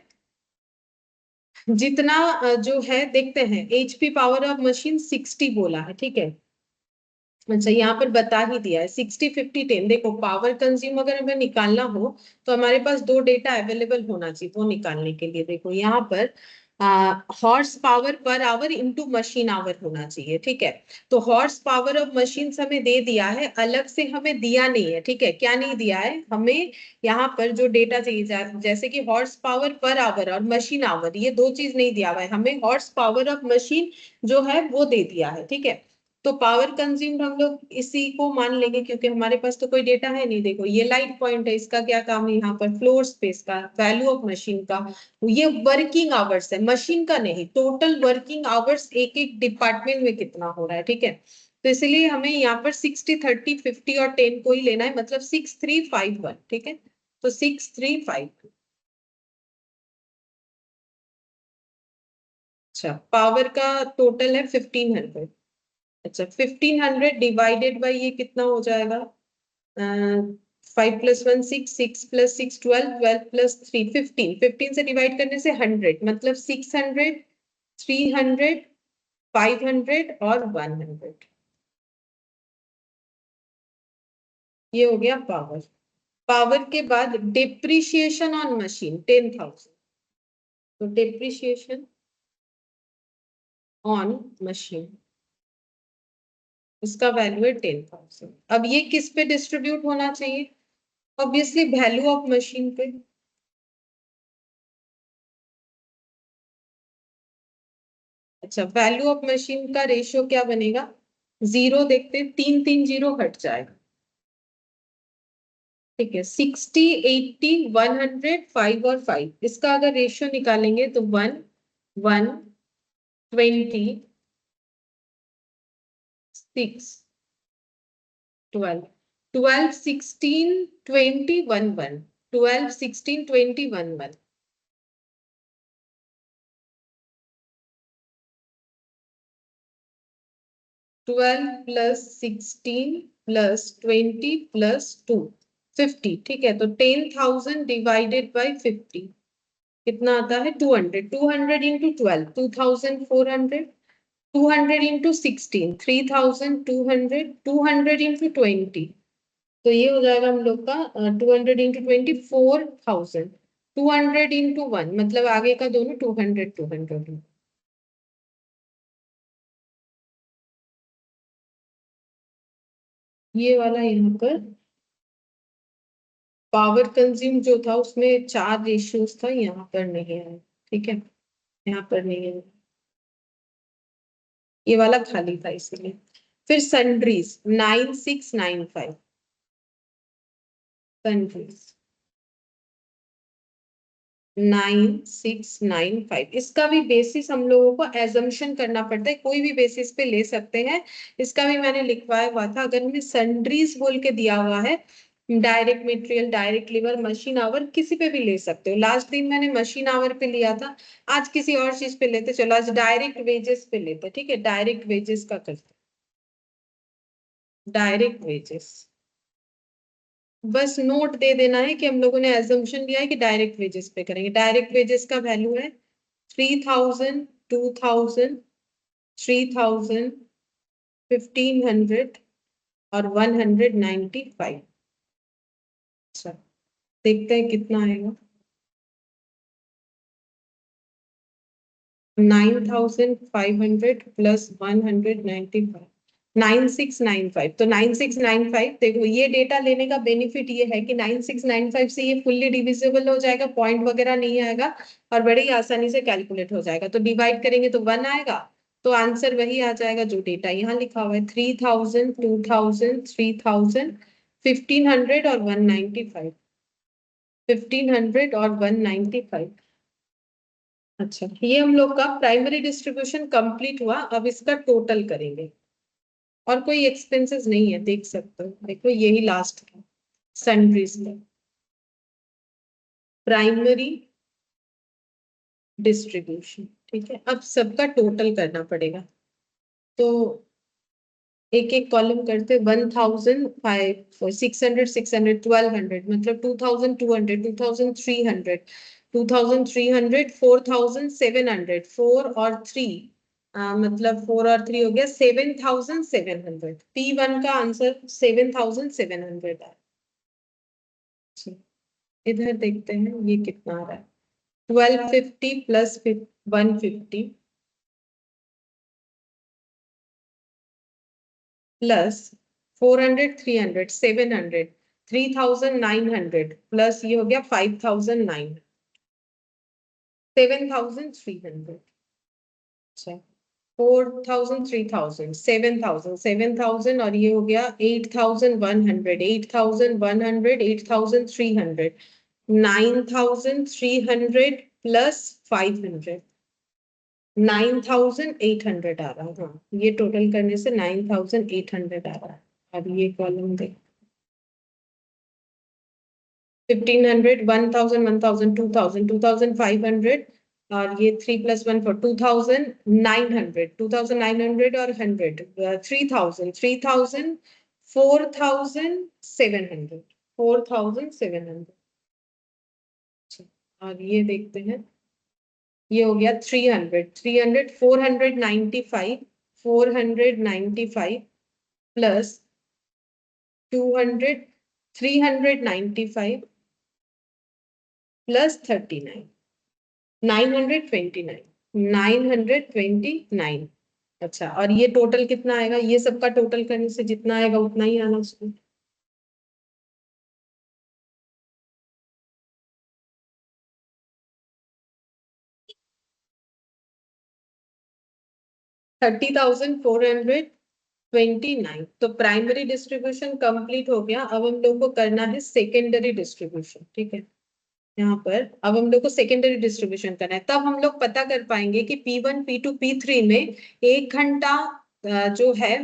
जितना जो है, देखते हैं एचपी पावर ऑफ मशीन 60 बोला है। ठीक है, अच्छा यहाँ पर बता ही दिया है 60 50 10। देखो पावर कंज्यूम अगर हमें निकालना हो तो हमारे पास दो डेटा अवेलेबल होना चाहिए वो निकालने के लिए। देखो यहाँ पर horse power per hour into machine our होना चाहिए। ठीक है, तो हॉर्स पावर ऑफ मशीन हमें दे दिया है, अलग से हमें दिया नहीं है। ठीक है, क्या नहीं दिया है हमें? यहाँ पर जो डेटा चाहिए जैसे कि हॉर्स पावर पर आवर और मशीन आवर, ये दो चीज नहीं दिया हुआ है हमें, हॉर्स पावर ऑफ मशीन जो है वो दे दिया है। ठीक है, तो पावर कंज्यूम्ड हम लोग इसी को मान लेंगे क्योंकि हमारे पास तो कोई डेटा है नहीं। देखो ये लाइट पॉइंट है, इसका क्या काम है? यहाँ पर फ्लोर स्पेस का, वैल्यू ऑफ मशीन का। ये वर्किंग आवर्स है, मशीन का नहीं, टोटल वर्किंग आवर्स एक एक डिपार्टमेंट में कितना हो रहा है। ठीक है, तो इसलिए हमें यहाँ पर 60 30 50 और 10 को ही लेना है, मतलब 6351। ठीक है, तो 635। अच्छा, पावर का टोटल है 1500। अच्छा, 1500 डिवाइडेड बाई ये कितना हो जाएगा? 5 + 1 6, 6 + 6 12, 12 + 3 15, 15 से डिवाइड करने से 100, मतलब 600, 300, 500 और 100। ये हो गया पावर। पावर के बाद डिप्रिशिएशन ऑन मशीन 10,000, तो डिप्रिशिएशन ऑन मशीन इसका वैल्यू है 10,000। अब ये किस पे डिस्ट्रीब्यूट होना चाहिए? ऑब्वियसली वैल्यू ऑफ मशीन पे। अच्छा, वैल्यू ऑफ मशीन का रेशियो क्या बनेगा? 0 देखते हैं, 3 3 0 हट जाएगा। ठीक है, 60 80 100 5 और 5, इसका अगर रेशियो निकालेंगे तो 1 1 20 6 12 12 16 20 1 1, 12 16 20 1 1। 12 + 16 + 20 + 2 50। ठीक है, तो 10,000 डिवाइडेड बाई 50 कितना आता है? 200, 200 इंटू 12 2400, 200 इंटू 16 3200, 200 इंटू 20, तो ये हो जाएगा हम लोग का 200 इंटू 20 4000, 200 इंटू 1 मतलब आगे का दोनों 200 200। ये वाला यहाँ पर पावर कंज्यूम जो था उसमें 4 रेशियोज था, यहाँ पर नहीं है। ठीक है, यहाँ पर नहीं है, ये वाला खाली था इसीलिए। फिर सन्ड्रीज 9695, सन्ड्रीज 9695। इसका भी बेसिस हम लोगों को एजम्पशन करना पड़ता है, कोई भी बेसिस पे ले सकते हैं। इसका भी मैंने लिखवाया हुआ था। अगर हमें सन्ड्रीज बोल के दिया हुआ है, direct material, direct labour, machine our, किसी पे भी ले सकते हो। लास्ट दिन मैंने मशीन आवर पे लिया था, आज किसी और चीज पे लेते। चलो आज डायरेक्ट वेजेस पे लेते, ठीक है। डायरेक्ट वेजेस का करते, डायरेक्ट वेजेस। बस नोट दे देना है कि हम लोगों ने एजम्पशन लिया है कि डायरेक्ट वेजेस पे करेंगे। डायरेक्ट वेजेस का वैल्यू है 3000, 2000, 3000, 1500 और 195। अच्छा, देखते हैं कितना आएगा। 9500 प्लस 195, 9695। तो 9695, देखो ये डेटा लेने का बेनिफिट ये है कि 9695 से ये फुल्ली डिविजिबल हो जाएगा, पॉइंट वगैरह नहीं आएगा और बड़ी ही आसानी से कैलकुलेट हो जाएगा। तो डिवाइड करेंगे तो 1 आएगा, तो आंसर वही आ जाएगा जो डेटा यहाँ लिखा हुआ है। 3000, 2000, 3000, 1500 और 195, 1500 और 195। अच्छा, ये हम लोग का प्राइमरी डिस्ट्रीब्यूशन कंप्लीट हुआ। अब इसका टोटल करेंगे और कोई एक्सपेंसेस नहीं है, देख सकते हो। देखो यही लास्ट था सन्ड्रीज का प्राइमरी डिस्ट्रीब्यूशन, ठीक है। अब सबका टोटल करना पड़ेगा, तो एक एक कॉलम करते। 1005, 600, 600, 1200, मतलब 2200, 2300, 2300, 4700, 4 और 3, मतलब 4 और 3 हो गया 7700। P1 का आंसर 7700 है। इधर देखते हैं ये कितना आ रहा है। 1250 प्लस 150 प्लस 400, 300, 700, 3900 प्लस ये हो गया 5009, 7300। अच्छा, 4000, 3000, 7000, 7000 और ये हो गया 8100, 8100, 8300, 9300 प्लस 500, 9800 आ रहा है। हाँ, ये टोटल करने से 9800 आ रहा है। अब ये कॉलम देख, 1500, 1000, 1000, 2000, 2500 और ये 3 प्लस 1 4, 2900, 2900 और 100, 3000, 3000, 4700, 4700। और ये देखते हैं, ये हो गया 300, 300, 495, 495 प्लस 200, 395 प्लस 39, 929, 929। अच्छा, और ये टोटल कितना आएगा? ये सबका टोटल करने से जितना आएगा उतना ही आना चाहिए। 30,429। तो प्राइमरी डिस्ट्रीब्यूशन कंप्लीट हो गया। अब हम लोग को करना है सेकेंडरी डिस्ट्रीब्यूशन, ठीक है। यहाँ पर अब हम लोग को सेकेंडरी डिस्ट्रीब्यूशन करना है, तब हम लोग पता कर पाएंगे कि P1, P2, P3 में 1 घंटा जो है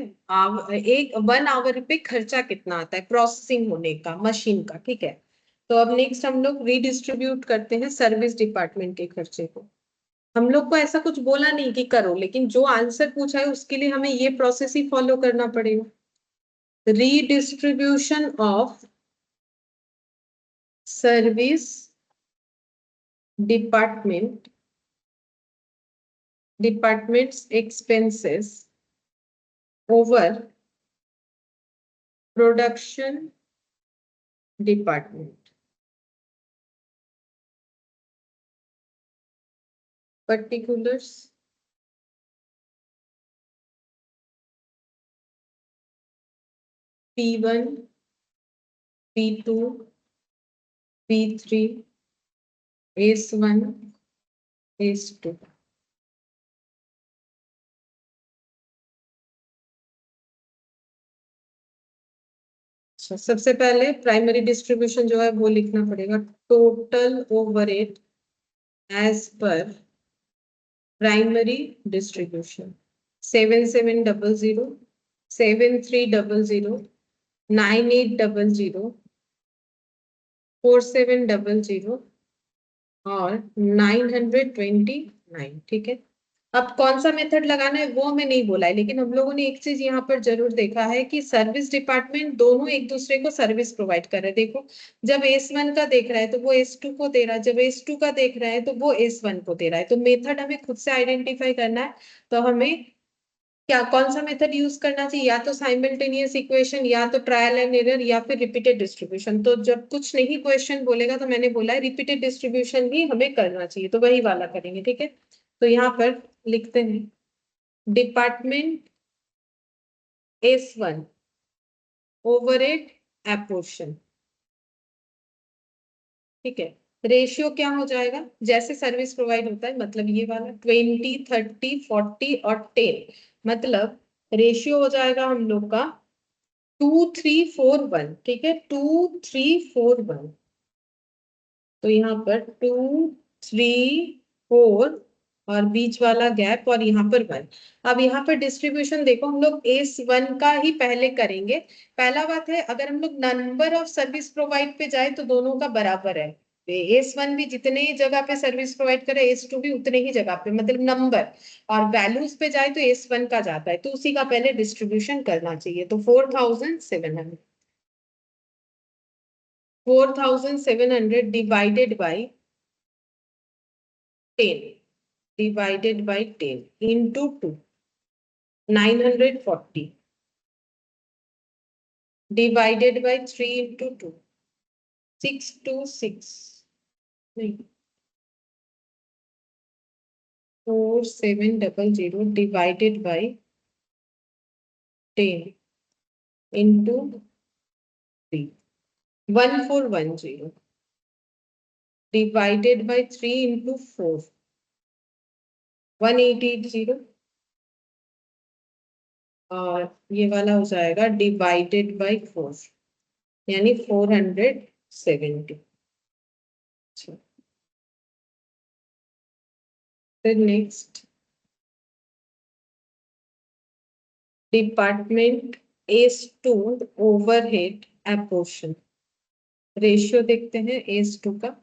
एक 1 आवर पे खर्चा कितना आता है प्रोसेसिंग होने का, मशीन का, ठीक है। तो अब नेक्स्ट हम लोग रीडिस्ट्रीब्यूट करते हैं सर्विस डिपार्टमेंट के खर्चे को। हम लोग को ऐसा कुछ बोला नहीं कि करो, लेकिन जो आंसर पूछा है उसके लिए हमें ये प्रोसेस ही फॉलो करना पड़ेगा। Redistribution of service departments expenses over production department, particulars P1, P2, P3, S1, S2। सबसे पहले प्राइमरी डिस्ट्रीब्यूशन जो है वो लिखना पड़ेगा। Total overhead as per primary distribution 7700, 7300, 9800, 4700 और 929। ठीक है, अब कौन सा मेथड लगाना है वो हमें नहीं बोला है, लेकिन हम लोगों ने एक चीज यहाँ पर जरूर देखा है कि सर्विस डिपार्टमेंट दोनों एक दूसरे को सर्विस प्रोवाइड कर रहे हैं। देखो, जब S1 का देख रहा है तो वो S2 को दे रहा है, जब S2 का देख रहा है तो वो S1 को दे रहा है। तो मेथड हमें खुद से आइडेंटिफाई करना है। तो हमें क्या कौन सा मेथड यूज करना चाहिए, या तो साइमल्टेनियस इक्वेशन, या तो ट्रायल एंड एरर, या फिर रिपीटेड डिस्ट्रीब्यूशन। तो जब कुछ नहीं क्वेश्चन बोलेगा तो मैंने बोला है रिपीटेड डिस्ट्रीब्यूशन ही हमें करना चाहिए, तो वही वाला करेंगे। ठीक है, तो यहाँ पर लिखते हैं डिपार्टमेंट S1 ओवरहेड एपोर्शन। ठीक है, रेशियो क्या हो जाएगा, जैसे सर्विस प्रोवाइड होता है, मतलब ये वाला 20, 30, 40 और 10, मतलब रेशियो हो जाएगा हम लोग का 2, 3, 4, 1। ठीक है, 2, 3, 4, 1। तो यहाँ पर 2, 3, 4 और बीच वाला गैप और यहाँ पर 1। अब यहाँ पर डिस्ट्रीब्यूशन देखो, हम लोग S1 का ही पहले करेंगे। पहला बात है, अगर हम लोग नंबर ऑफ सर्विस प्रोवाइड पे जाए तो दोनों का बराबर है। S1 भी जितने ही जगह पे सर्विस प्रोवाइड करे, S2 भी उतने ही जगह पे, मतलब नंबर और वैल्यूज पे जाए तो S1 का जाता है, तो उसी का पहले डिस्ट्रीब्यूशन करना चाहिए। तो 4700 divided by 10 divided by 10 into 2, 940 divided by 3 into 2, 626, 4700 divided by 10 into 3, 1410 divided by 3 into 4, 1880 और ये वाला हो जाएगा डिवाइडेड बाय 4, यानी 470। फिर next department S2 overhead apportion. Ratio देखते हैं S2 का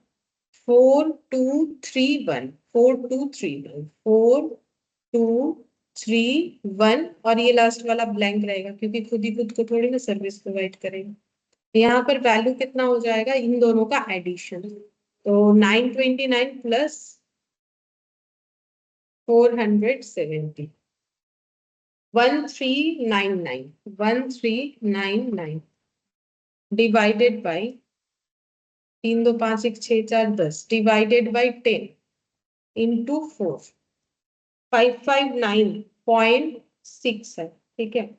4231, 4231, 4231 और ये लास्ट वाला ब्लैंक रहेगा क्योंकि खुद ही खुद को थोड़ी ना सर्विस प्रोवाइड करेगा। यहाँ पर वैल्यू कितना हो जाएगा, इन दोनों का एडिशन, तो 929 plus 470, 1399 divided by 3, 2, 5, 1, 6, 4, 10 divided by 10 into 4, 559.6 है। ठीक है,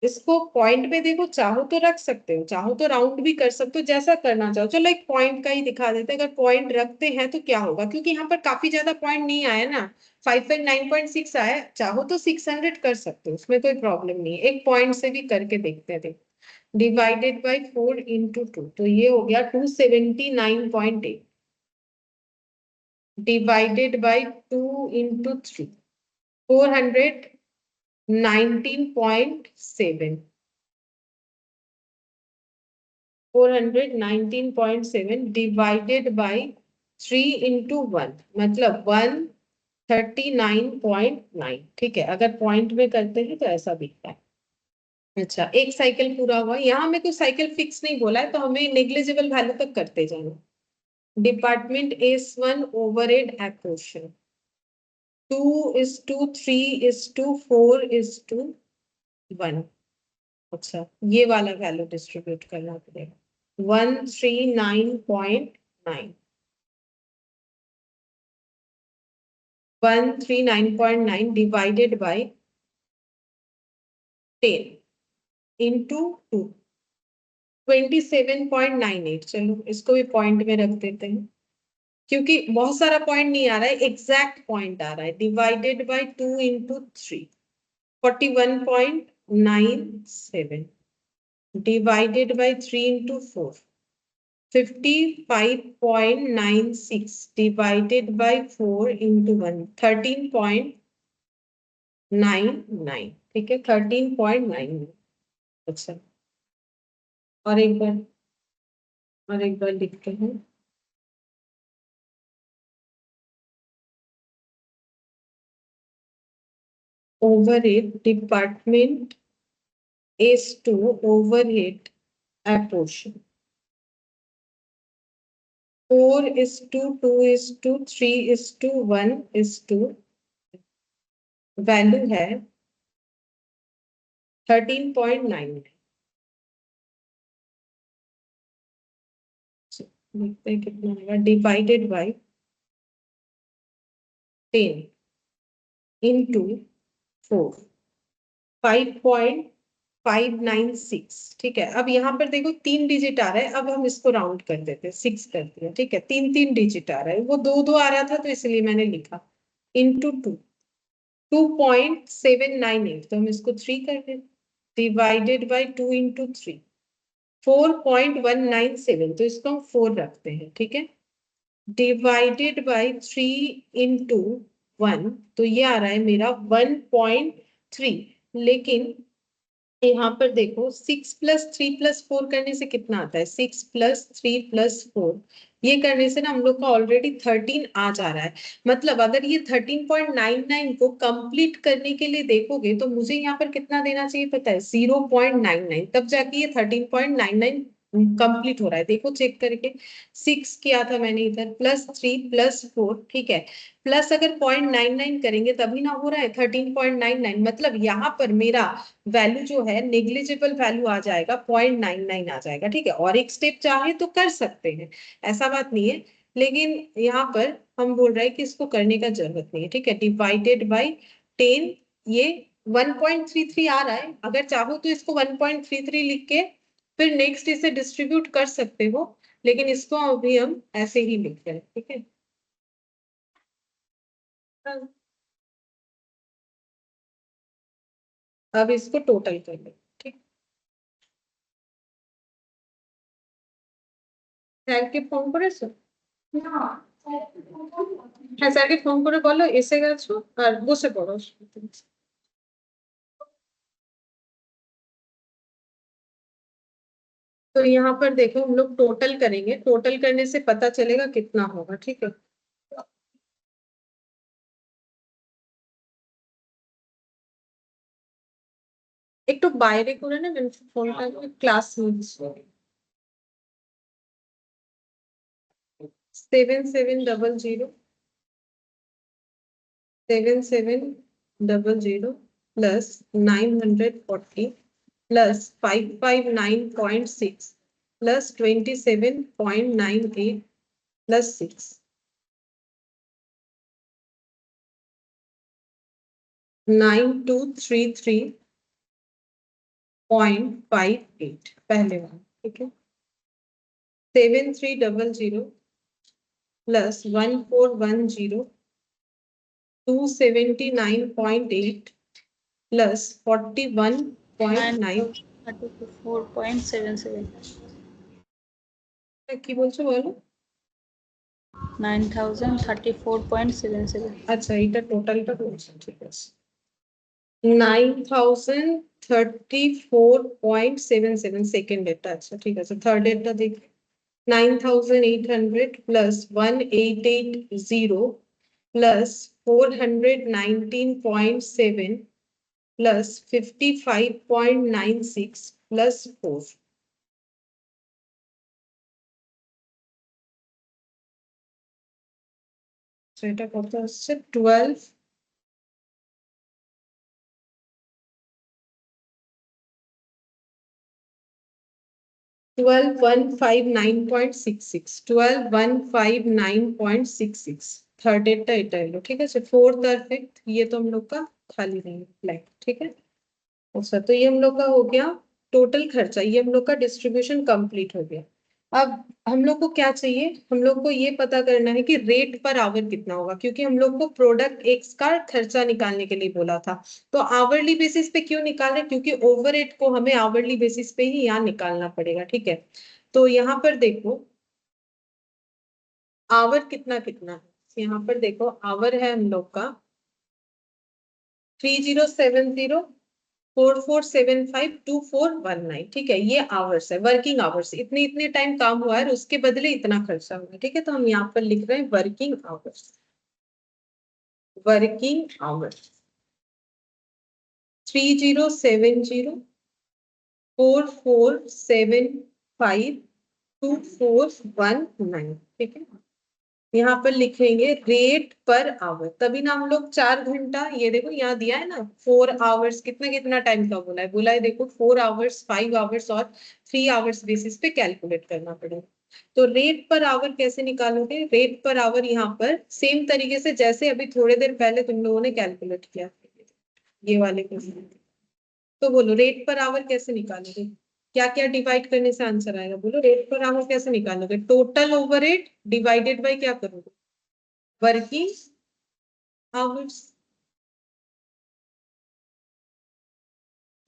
इसको पॉइंट पे देखो, चाहो तो रख सकते हो, चाहो तो राउंड भी कर सकते हो, जैसा करना चाहो। चलो एक पॉइंट का ही दिखा देते हैं, अगर पॉइंट रखते हैं तो क्या होगा, क्योंकि यहाँ पर काफी ज्यादा पॉइंट नहीं आया ना, 559.6 आया। चाहो तो 600 कर सकते हो, उसमें कोई प्रॉब्लम नहीं है, एक पॉइंट से भी करके देखते हैं। डिवाइडेड बाई 4 इंटू 2, तो ये हो गया 279.8 divided by 2 into 3, 419.7, 419.7 divided by 3 into 1, मतलब 139.9। ठीक है, अगर पॉइंट में करते हैं तो ऐसा दिखता है। अच्छा, एक साइकिल पूरा हुआ, यहाँ में कोई साइकिल फिक्स नहीं बोला है, तो हमें नेग्लिजिबल वैल्यू तक करते जाना। Department S1 overhead apportion 2:3 3:4:1। अच्छा, ये वाला वैल्यू डिस्ट्रीब्यूट करना पड़ेगा 139.9, 139.9 डिवाइडेड बाई 10 इंटू 2, 27.98। चलो इसको भी पॉइंट में रख देते हैं, क्योंकि बहुत सारा पॉइंट नहीं आ रहा है, एग्जैक्ट पॉइंट आ रहा है। Divided by 2 into 3, 41.97 divided by 3 into 4, 55.96 divided by 4 into 1, 13.99, ठीक है, 13.99। अच्छा, और एक बार लिखते हैं। Overhead department is to overhead apportion 4:2:3:1 value है 13.9। देखते हैं कितना होगा, डिवाइडेड बाय 10 इंटू 4, 5.596। ठीक है, अब यहाँ पर देखो 3 डिजिट आ रहा है, अब हम इसको राउंड कर देते हैं, 6 कर दिया। ठीक है, 3 डिजिट आ रहा है, वो 2 आ रहा था तो इसलिए मैंने लिखा इंटू 2.798, तो हम इसको 3 कर दें, डिवाइडेड बाय 2 इंटू 3, 4.197, तो इसको हम 4 रखते हैं। ठीक है, डिवाइडेड बाय 3 इंटू 1, तो ये आ रहा है मेरा 1.3। लेकिन यहाँ पर देखो 6 + 3 + 4 करने से कितना आता है, 6 + 3 + 4, ये करने से ना हम लोग का ऑलरेडी 13 आ जा रहा है। मतलब अगर ये 13.99 को कंप्लीट करने के लिए देखोगे तो मुझे यहाँ पर कितना देना चाहिए पता है, 0.99, तब जाके ये 13.99 कंप्लीट हो रहा है। देखो चेक करके, 6 किया था मैंने इधर, +3 + 4, ठीक है, प्लस अगर 0.99 करेंगे तभी ना हो रहा है 13.99। मतलब यहाँ पर मेरा वैल्यू जो है नेग्लिजिबल वैल्यू आ जाएगा, 0.99 आ जाएगा। ठीक है, और एक स्टेप चाहे तो कर सकते हैं, ऐसा बात नहीं है, लेकिन यहाँ पर हम बोल रहे हैं कि इसको करने का जरूरत नहीं है। ठीक है, डिवाइडेड बाय 10, ये 1.33 आ रहा है, अगर चाहो तो इसको 1.33 लिख के फिर नेक्स्ट इसे डिस्ट्रीब्यूट कर सकते हो, लेकिन इसको अभी हम ऐसे ही लिख रहे हैं। ठीक है, अब इसको टोटल कर लो। ठीक, স্যারকে ফোন করেছো? হ্যাঁ, স্যারকে ফোন করে বলো এসে গেছো আর বসে পড়ো। तो यहाँ पर देखो हम लोग टोटल करेंगे, टोटल करने से पता चलेगा कितना होगा। ठीक है, একটু বাইরে করে নেবেন ফোনটা, ক্লাস নিচ্ছে। 7700 प्लस 940 प्लस 559.6 प्लस 27.98 प्लस 6, 9233.58 पहले वाला। ठीक है, 7300 प्लस 1410 279.8 प्लस 41.9। 34.77 কি বলছো বলো? 9034.77 আচ্ছা, এটা টোটালটা বলছি, ঠিক আছে, 9034.77 সেকেন্ড এটা। আচ্ছা ঠিক আছে, থার্ড এরটা দেখি, 9800 প্লাস 1880 প্লাস 419.7 প্লাস 55.96 প্লাস 4। তো এটা কত আসছে, 12,159.66 থার্ড এরটা এটা এলো। ঠিক আছে, फोर्थ और फिफ्थ ये तो हम लोग का खाली नहीं ब्लैंक। ठीक है, अच्छा तो ये हम लोग का हो गया टोटल खर्चा, ये हम लोग का डिस्ट्रीब्यूशन कंप्लीट हो गया। अब हम लोग को क्या चाहिए, हम लोग को ये पता करना है कि रेट पर आवर कितना होगा, क्योंकि हम लोग को प्रोडक्ट एक्स का खर्चा निकालने के लिए बोला था। तो आवरली बेसिस पे क्यों निकाल रहे, क्योंकि ओवरहेड को हमें आवरली बेसिस पे ही यहाँ निकालना पड़ेगा। ठीक है, तो यहाँ पर देखो आवर कितना कितना है, यहाँ पर देखो आवर है हम लोग का 307044752419, ठीक है, ये आवर्स है, वर्किंग आवर्स, इतने इतने टाइम काम हुआ है और उसके बदले इतना खर्चा हुआ है, ठीक है। तो हम यहाँ पर लिख रहे हैं वर्किंग आवर्स, वर्किंग आवर्स 307044752419, ठीक है। यहाँ पर लिखेंगे रेट पर आवर, तभी ना हम लोग 4 घंटा, ये देखो यहाँ दिया है ना 4 आवर्स, कितना कितना टाइम का बोला है देखो 4 आवर्स, 5 आवर्स और 3 आवर्स बेसिस पे कैलकुलेट करना पड़ेगा। तो रेट पर आवर कैसे निकालोगे, रेट पर आवर यहाँ पर सेम तरीके से जैसे अभी थोड़ी देर पहले तुम लोगों ने कैलकुलेट किया ये वाले क्वेश्चन। तो बोलो रेट पर आवर कैसे निकालोगे, क्या क्या डिवाइड करने से आंसर आएगा, बोलो रेट पर आवर कैसे निकालोगे, टोटल ओवरहेड डिवाइडेड बाय क्या करोगे, वर्किंग आवर्स।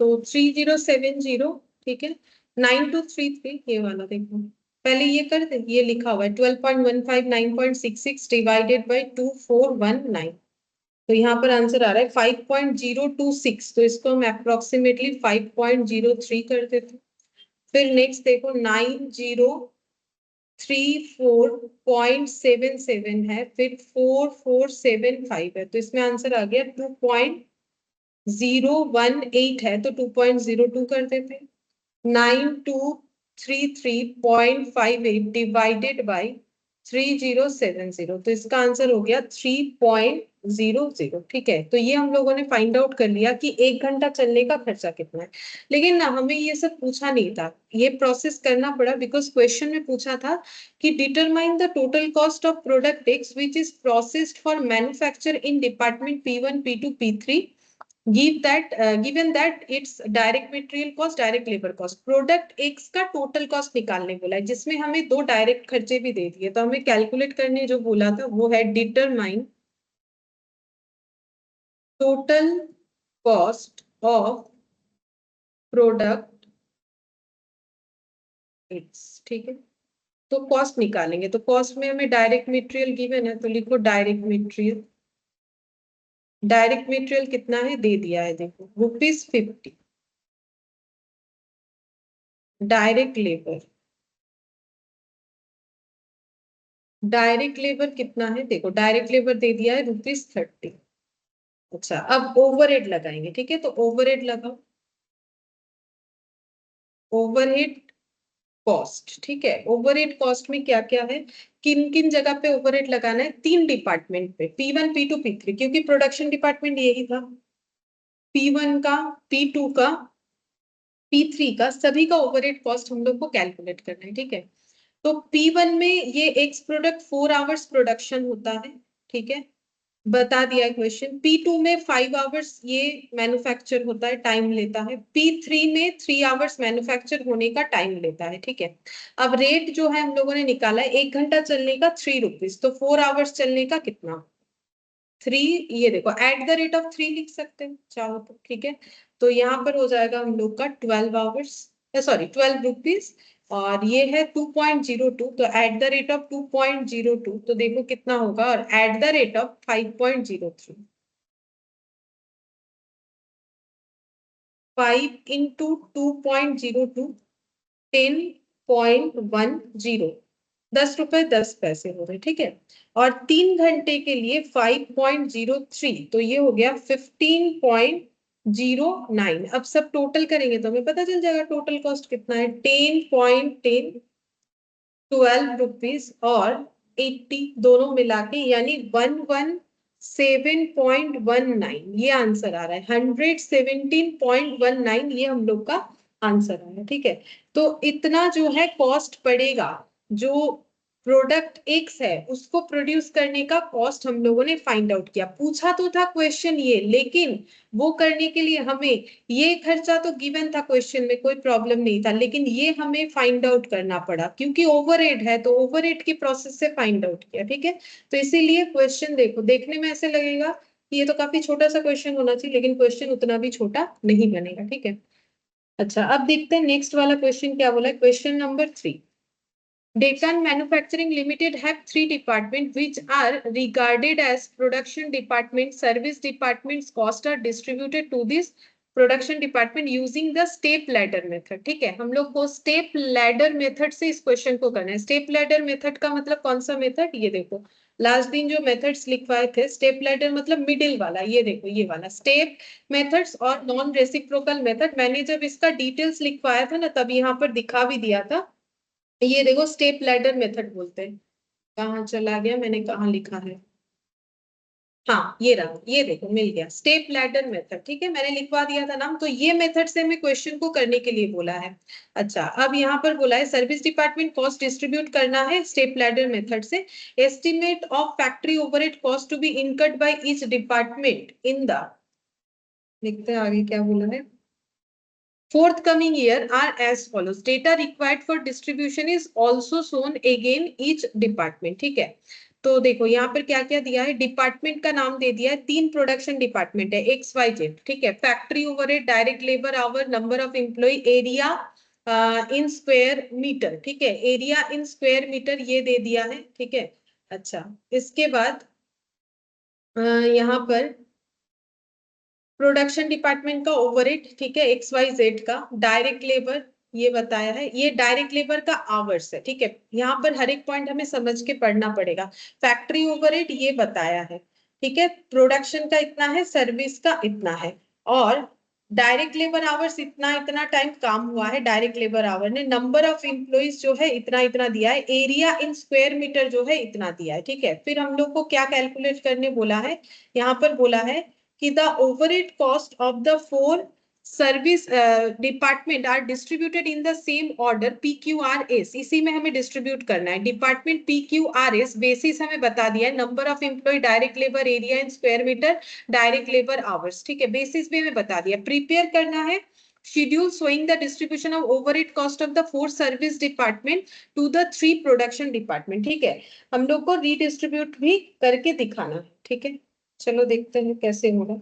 तो 3070, ठीक है, 9233, ये वाला देखो पहले ये कर दे, ये लिखा हुआ है 12.15 9.66 डिवाइडेड बाय 2419, तो यहाँ पर आंसर आ रहा है 5.026, तो इसको हम अप्रोक्सीमेटली 5.03 कर देते। फिर नेक्स्ट देखो 9034.77 है, फिर 4475 है, तो इसमें आंसर आ गया 2.018 है, तो 2.02 कर देते। 9233.58 डिवाइडेड बाय 3070, तो इसका आंसर हो गया 3.00, ठीक है। तो ये हम लोगों ने फाइंड आउट कर लिया कि 1 घंटा चलने का खर्चा कितना है, लेकिन ना हमें ये सब पूछा नहीं था, ये प्रोसेस करना पड़ा बिकॉज क्वेश्चन में पूछा था कि determine the total cost of product x which is processed for manufacture in department P1 P2 P3, given that its direct material cost, direct labor cost, product x का total cost निकालने बोला है, जिसमें हमें 2 डायरेक्ट खर्चे भी दे दिए, तो हमें कैलकुलेट करने जो बोला था वो है determine total cost of product x, ठीक है। तो कॉस्ट निकालेंगे, तो कॉस्ट में हमें डायरेक्ट मटेरियल गिवन है, तो लिखो डायरेक्ट मटेरियल, डायरेक्ट मटेरियल कितना है दे दिया है, देखो ₹50। डायरेक्ट लेबर, डायरेक्ट लेबर कितना है, देखो डायरेक्ट लेबर दे दिया है ₹30। अच्छा, अब ओवरहेड लगाएंगे, ठीक है, तो ओवरहेड लगाओ, ओवरहेड कॉस्ट, ठीक है। ओवरहेड कॉस्ट में क्या क्या है, किन किन जगह पे ओवरहेड लगाना है, 3 डिपार्टमेंट पे, P1 P2 P3, क्योंकि प्रोडक्शन डिपार्टमेंट यही था, P1 का, P2 का, P3 का, सभी का ओवरहेड कॉस्ट हम लोग को कैलकुलेट करना है, ठीक है। तो P1 में ये एक्स प्रोडक्ट 4 आवर्स प्रोडक्शन होता है, ठीक है, बता दिया क्वेश्चन। P2 में 5 आवर्स ये मैन्युफैक्चर होता है, टाइम लेता है। P3 में 3 आवर्स मैन्युफैक्चर होने का टाइम लेता है, ठीक है। अब रेट जो है हम लोगों ने निकाला है, 1 घंटा चलने का ₹3, तो 4 आवर्स चलने का कितना 3, ये देखो एट द रेट ऑफ 3 लिख सकते हैं चाहो तो, ठीक है। तो यहाँ पर हो जाएगा हम लोग का 12 आवर्स, सॉरी ₹12, और ये है 2.02, तो एट द रेट ऑफ 2.02, तो देखो कितना होगा, और at the rate of 5.03, 5 into 2.02, 10.10, ₹10.10 हो रहे, ठीक है। और 3 घंटे के लिए 5.03, तो ये हो गया 15.09। अब सब टोटल करेंगे तो हमें पता चल जाएगा टोटल कॉस्ट कितना है, 10.10, ₹12 और 80 दोनों मिला के, यानी 117.19, ये आंसर आ रहा है, 117.19, ये हम लोग का आंसर आ रहा है, ठीक है। तो इतना जो है कॉस्ट पड़ेगा, जो प्रोडक्ट एक्स है उसको प्रोड्यूस करने का कॉस्ट हम लोगों ने फाइंड आउट किया। पूछा तो था क्वेश्चन ये, लेकिन वो करने के लिए हमें ये खर्चा तो गिवन था क्वेश्चन में, कोई प्रॉब्लम नहीं था, लेकिन ये हमें फाइंड आउट करना पड़ा क्योंकि ओवरहेड है, तो ओवरहेड की प्रोसेस से फाइंड आउट किया, ठीक है। तो इसीलिए क्वेश्चन देखो, देखने में ऐसे लगेगा कि ये तो काफी छोटा सा क्वेश्चन होना चाहिए, लेकिन क्वेश्चन उतना भी छोटा नहीं बनेगा, ठीक है। अच्छा, अब देखते हैं नेक्स्ट वाला क्वेश्चन क्या बोला है, question number 3। Deccan Manufacturing Limited have 3 departments which are regarded as production department, service departments. Cost are distributed to this production department using the step ladder method. ठीक है, हम लोग को स्टेप लैडर मेथड से इस क्वेश्चन को करना है। स्टेप लैडर मेथड का मतलब कौन सा मेथड, ये देखो लास्ट दिन जो मेथड्स लिखवाए थे, स्टेप लैडर मतलब मिडिल वाला, ये देखो ये वाला स्टेप मेथड्स और नॉन रेसिप्रोकल मेथड। मैंने जब इसका डिटेल्स लिखवाया था ना, तब यहाँ पर दिखा भी दिया था। ये देखो स्टेप लैडर मेथड बोलते हैं। कहाँ चला गया, मैंने कहाँ लिखा है, हाँ ये रहा, ये देखो मिल गया स्टेप लैडर मेथड। ठीक है, मैंने लिखवा दिया था नाम, तो ये मेथड से हमें क्वेश्चन को करने के लिए बोला है। अच्छा, अब यहाँ पर बोला है सर्विस डिपार्टमेंट कॉस्ट डिस्ट्रीब्यूट करना है स्टेप लैडर मेथड से। Estimate of factory overhead cost to be incurred by each department in the, देखते हैं आगे क्या बोला है, forthcoming year are as follows. Data required for distribution is also shown again each department. ठीक है, तो देखो यहाँ पर क्या क्या दिया है, डिपार्टमेंट का नाम दे दिया है, 3 प्रोडक्शन डिपार्टमेंट है XYZ। ठीक है, factory overhead, direct labour hour, number of employ, area in square metre. ठीक है, एरिया इन स्क्वायर मीटर ये दे दिया है। ठीक है, अच्छा इसके बाद यहाँ पर प्रोडक्शन डिपार्टमेंट का ओवरहेड, ठीक है XYZ का, डायरेक्ट लेबर ये बताया है, ये डायरेक्ट लेबर का आवर्स है। ठीक है, यहाँ पर हर एक पॉइंट हमें समझ के पढ़ना पड़ेगा। फैक्ट्री ओवरहेड ये बताया है। ठीक है, प्रोडक्शन का इतना है, सर्विस का इतना है, और डायरेक्ट लेबर आवर्स इतना इतना टाइम काम हुआ है डायरेक्ट लेबर आवर ने, नंबर ऑफ एम्प्लॉइज जो है इतना इतना दिया है, एरिया इन स्क्वायर मीटर जो है इतना दिया है। ठीक है, फिर हम लोग को क्या कैलकुलेट करने बोला है, यहाँ पर बोला है कि the overhead cost of the 4 service department are distributed in the same order PQRS। इसी में हमें डिस्ट्रीब्यूट करना है। डिपार्टमेंट PQRS बेसिस हमें बता दिया है, number of employ, direct labour, area in square metre, direct labour hours. ठीक है, बेसिस भी हमें बता दिया। प्रिपेयर करना है schedule showing the distribution of overhead cost of the 4 service department to the 3 production department। ठीक है, हम लोग को रीडिस्ट्रीब्यूट भी करके दिखाना है। ठीक है, चलो देखते हैं कैसे होगा।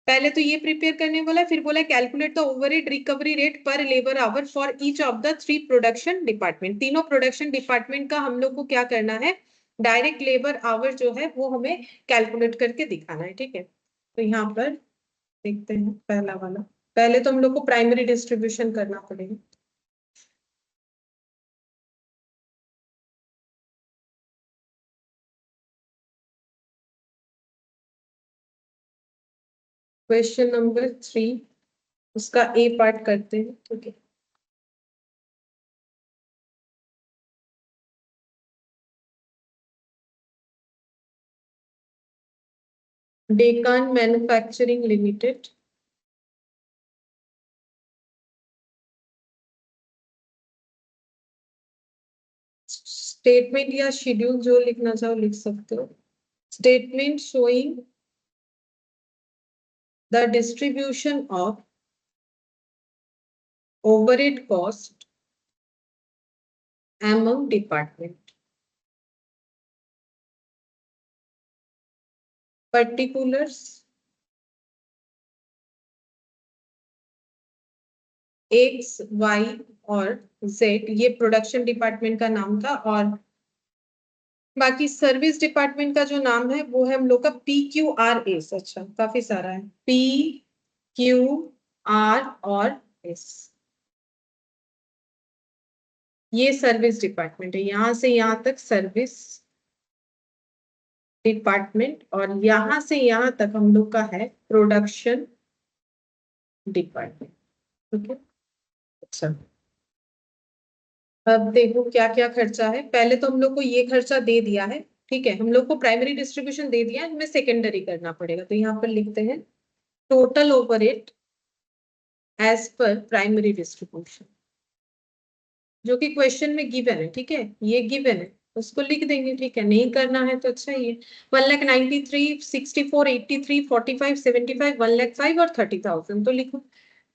पहले तो ये प्रिपेयर करने बोला, फिर बोला calculate the overhead recovery rate per labour hour for each of the 3 production department. तीनों प्रोडक्शन डिपार्टमेंट का हम लोग को क्या करना है, डायरेक्ट लेबर आवर जो है वो हमें कैलकुलेट करके दिखाना है। ठीक है, तो यहाँ पर देखते हैं पहला वाला। पहले तो हम लोग को प्राइमरी डिस्ट्रीब्यूशन करना पड़ेगा। क्वेश्चन नंबर 3 उसका ए पार्ट करते हैं। ठीक है, डेकान मैन्युफैक्चरिंग लिमिटेड, स्टेटमेंट या शेड्यूल जो लिखना चाहो लिख सकते हो। Statement showing the distribution of overhead cost among department, particulars X, Y और Z, ये प्रोडक्शन डिपार्टमेंट का नाम था, और बाकी सर्विस डिपार्टमेंट का जो नाम है वो है हम लोग का PQRS। अच्छा, काफी सारा है, PQR और S, ये सर्विस डिपार्टमेंट है। यहां से यहां तक सर्विस डिपार्टमेंट, और यहां से यहां तक हम लोग का है प्रोडक्शन डिपार्टमेंट। ठीक है, अच्छा अब देखो क्या क्या खर्चा है। पहले तो हम लोग को ये खर्चा दे दिया है। ठीक है, हम लोग को प्राइमरी डिस्ट्रीब्यूशन दे दिया है, हमें सेकेंडरी करना पड़ेगा। तो यहाँ पर लिखते हैं total overhead as per primary distribution, जो कि क्वेश्चन में गिवन है। ठीक है, ये गिवन है, उसको लिख देंगे। ठीक है, नहीं करना है तो अच्छा ही है। 1,93,000, 64, 83, 45, 75, 1,05,000 और 30,000। तो लिखो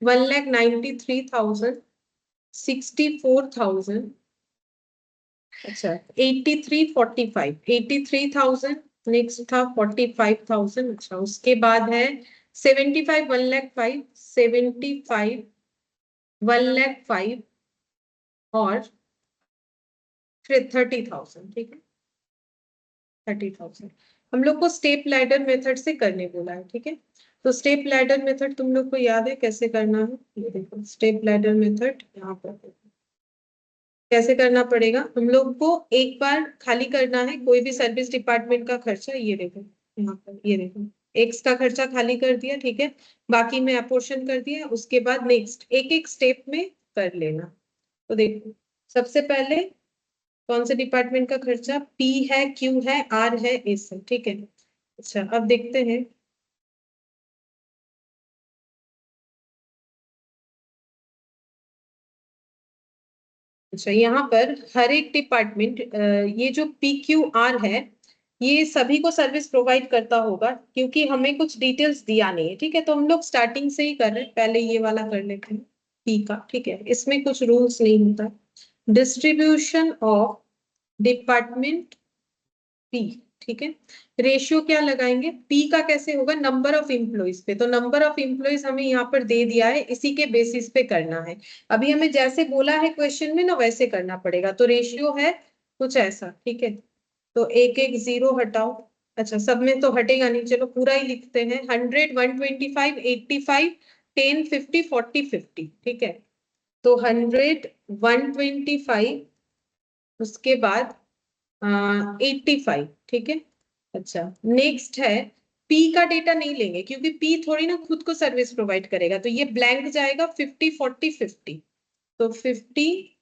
1,93,000, 64,000, अच्छा 83, 45, 83,000, नेक्स्ट था 45,000। अच्छा, उसके बाद है 75, 1,05,000, 75, 1,05,000 और फिर 30,000, ठीक है 30,000। हम लोग को स्टेप लैडर मेथड से करने बोला है, ठीक है। तो स्टेप लैडर मेथड तुम लोग को याद है कैसे करना है? ये देखो स्टेप लैडर मेथड यहाँ पर कैसे करना पड़ेगा। हम लोग को एक बार खाली करना है कोई भी सर्विस डिपार्टमेंट का खर्चा। ये देखो यहाँ पर, ये देखो एक्स का खर्चा खाली कर दिया, ठीक है। बाकी में अपोर्शन कर दिया। उसके बाद नेक्स्ट एक एक स्टेप में कर लेना। तो देखो सबसे पहले कौन से डिपार्टमेंट का खर्चा, पी है, क्यू है, आर है, एस है, ठीक है। अच्छा अब देखते हैं। अच्छा यहाँ पर हर एक डिपार्टमेंट, ये जो पी क्यू आर है ये सभी को सर्विस प्रोवाइड करता होगा, क्योंकि हमें कुछ डिटेल्स दिया नहीं है, ठीक है। तो हम लोग स्टार्टिंग से ही कर रहे हैं, पहले ये वाला कर लेते हैं पी का, ठीक है। इसमें कुछ रूल्स नहीं होता। डिस्ट्रीब्यूशन ऑफ डिपार्टमेंट पी, ठीक है। रेशियो क्या लगाएंगे, पी का कैसे होगा, नंबर ऑफ इम्प्लॉइज पे। तो नंबर ऑफ इम्प्लॉइज हमें यहाँ पर दे दिया है, इसी के बेसिस पे करना है। अभी हमें जैसे बोला है क्वेश्चन में ना वैसे करना पड़ेगा। तो रेशियो है कुछ ऐसा, ठीक है। तो एक एक जीरो हटाओ। अच्छा सब में तो हटेगा नहीं, चलो पूरा ही लिखते हैं। 100, 125, 85, 10, 50, 40, 50, ठीक है। तो 100, 125, उसके बाद 85, ठीक है। अच्छा नेक्स्ट है, पी का डेटा नहीं लेंगे क्योंकि पी थोड़ी ना खुद को सर्विस प्रोवाइड करेगा, तो ये ब्लैंक जाएगा। 50, 40, 50, तो 50,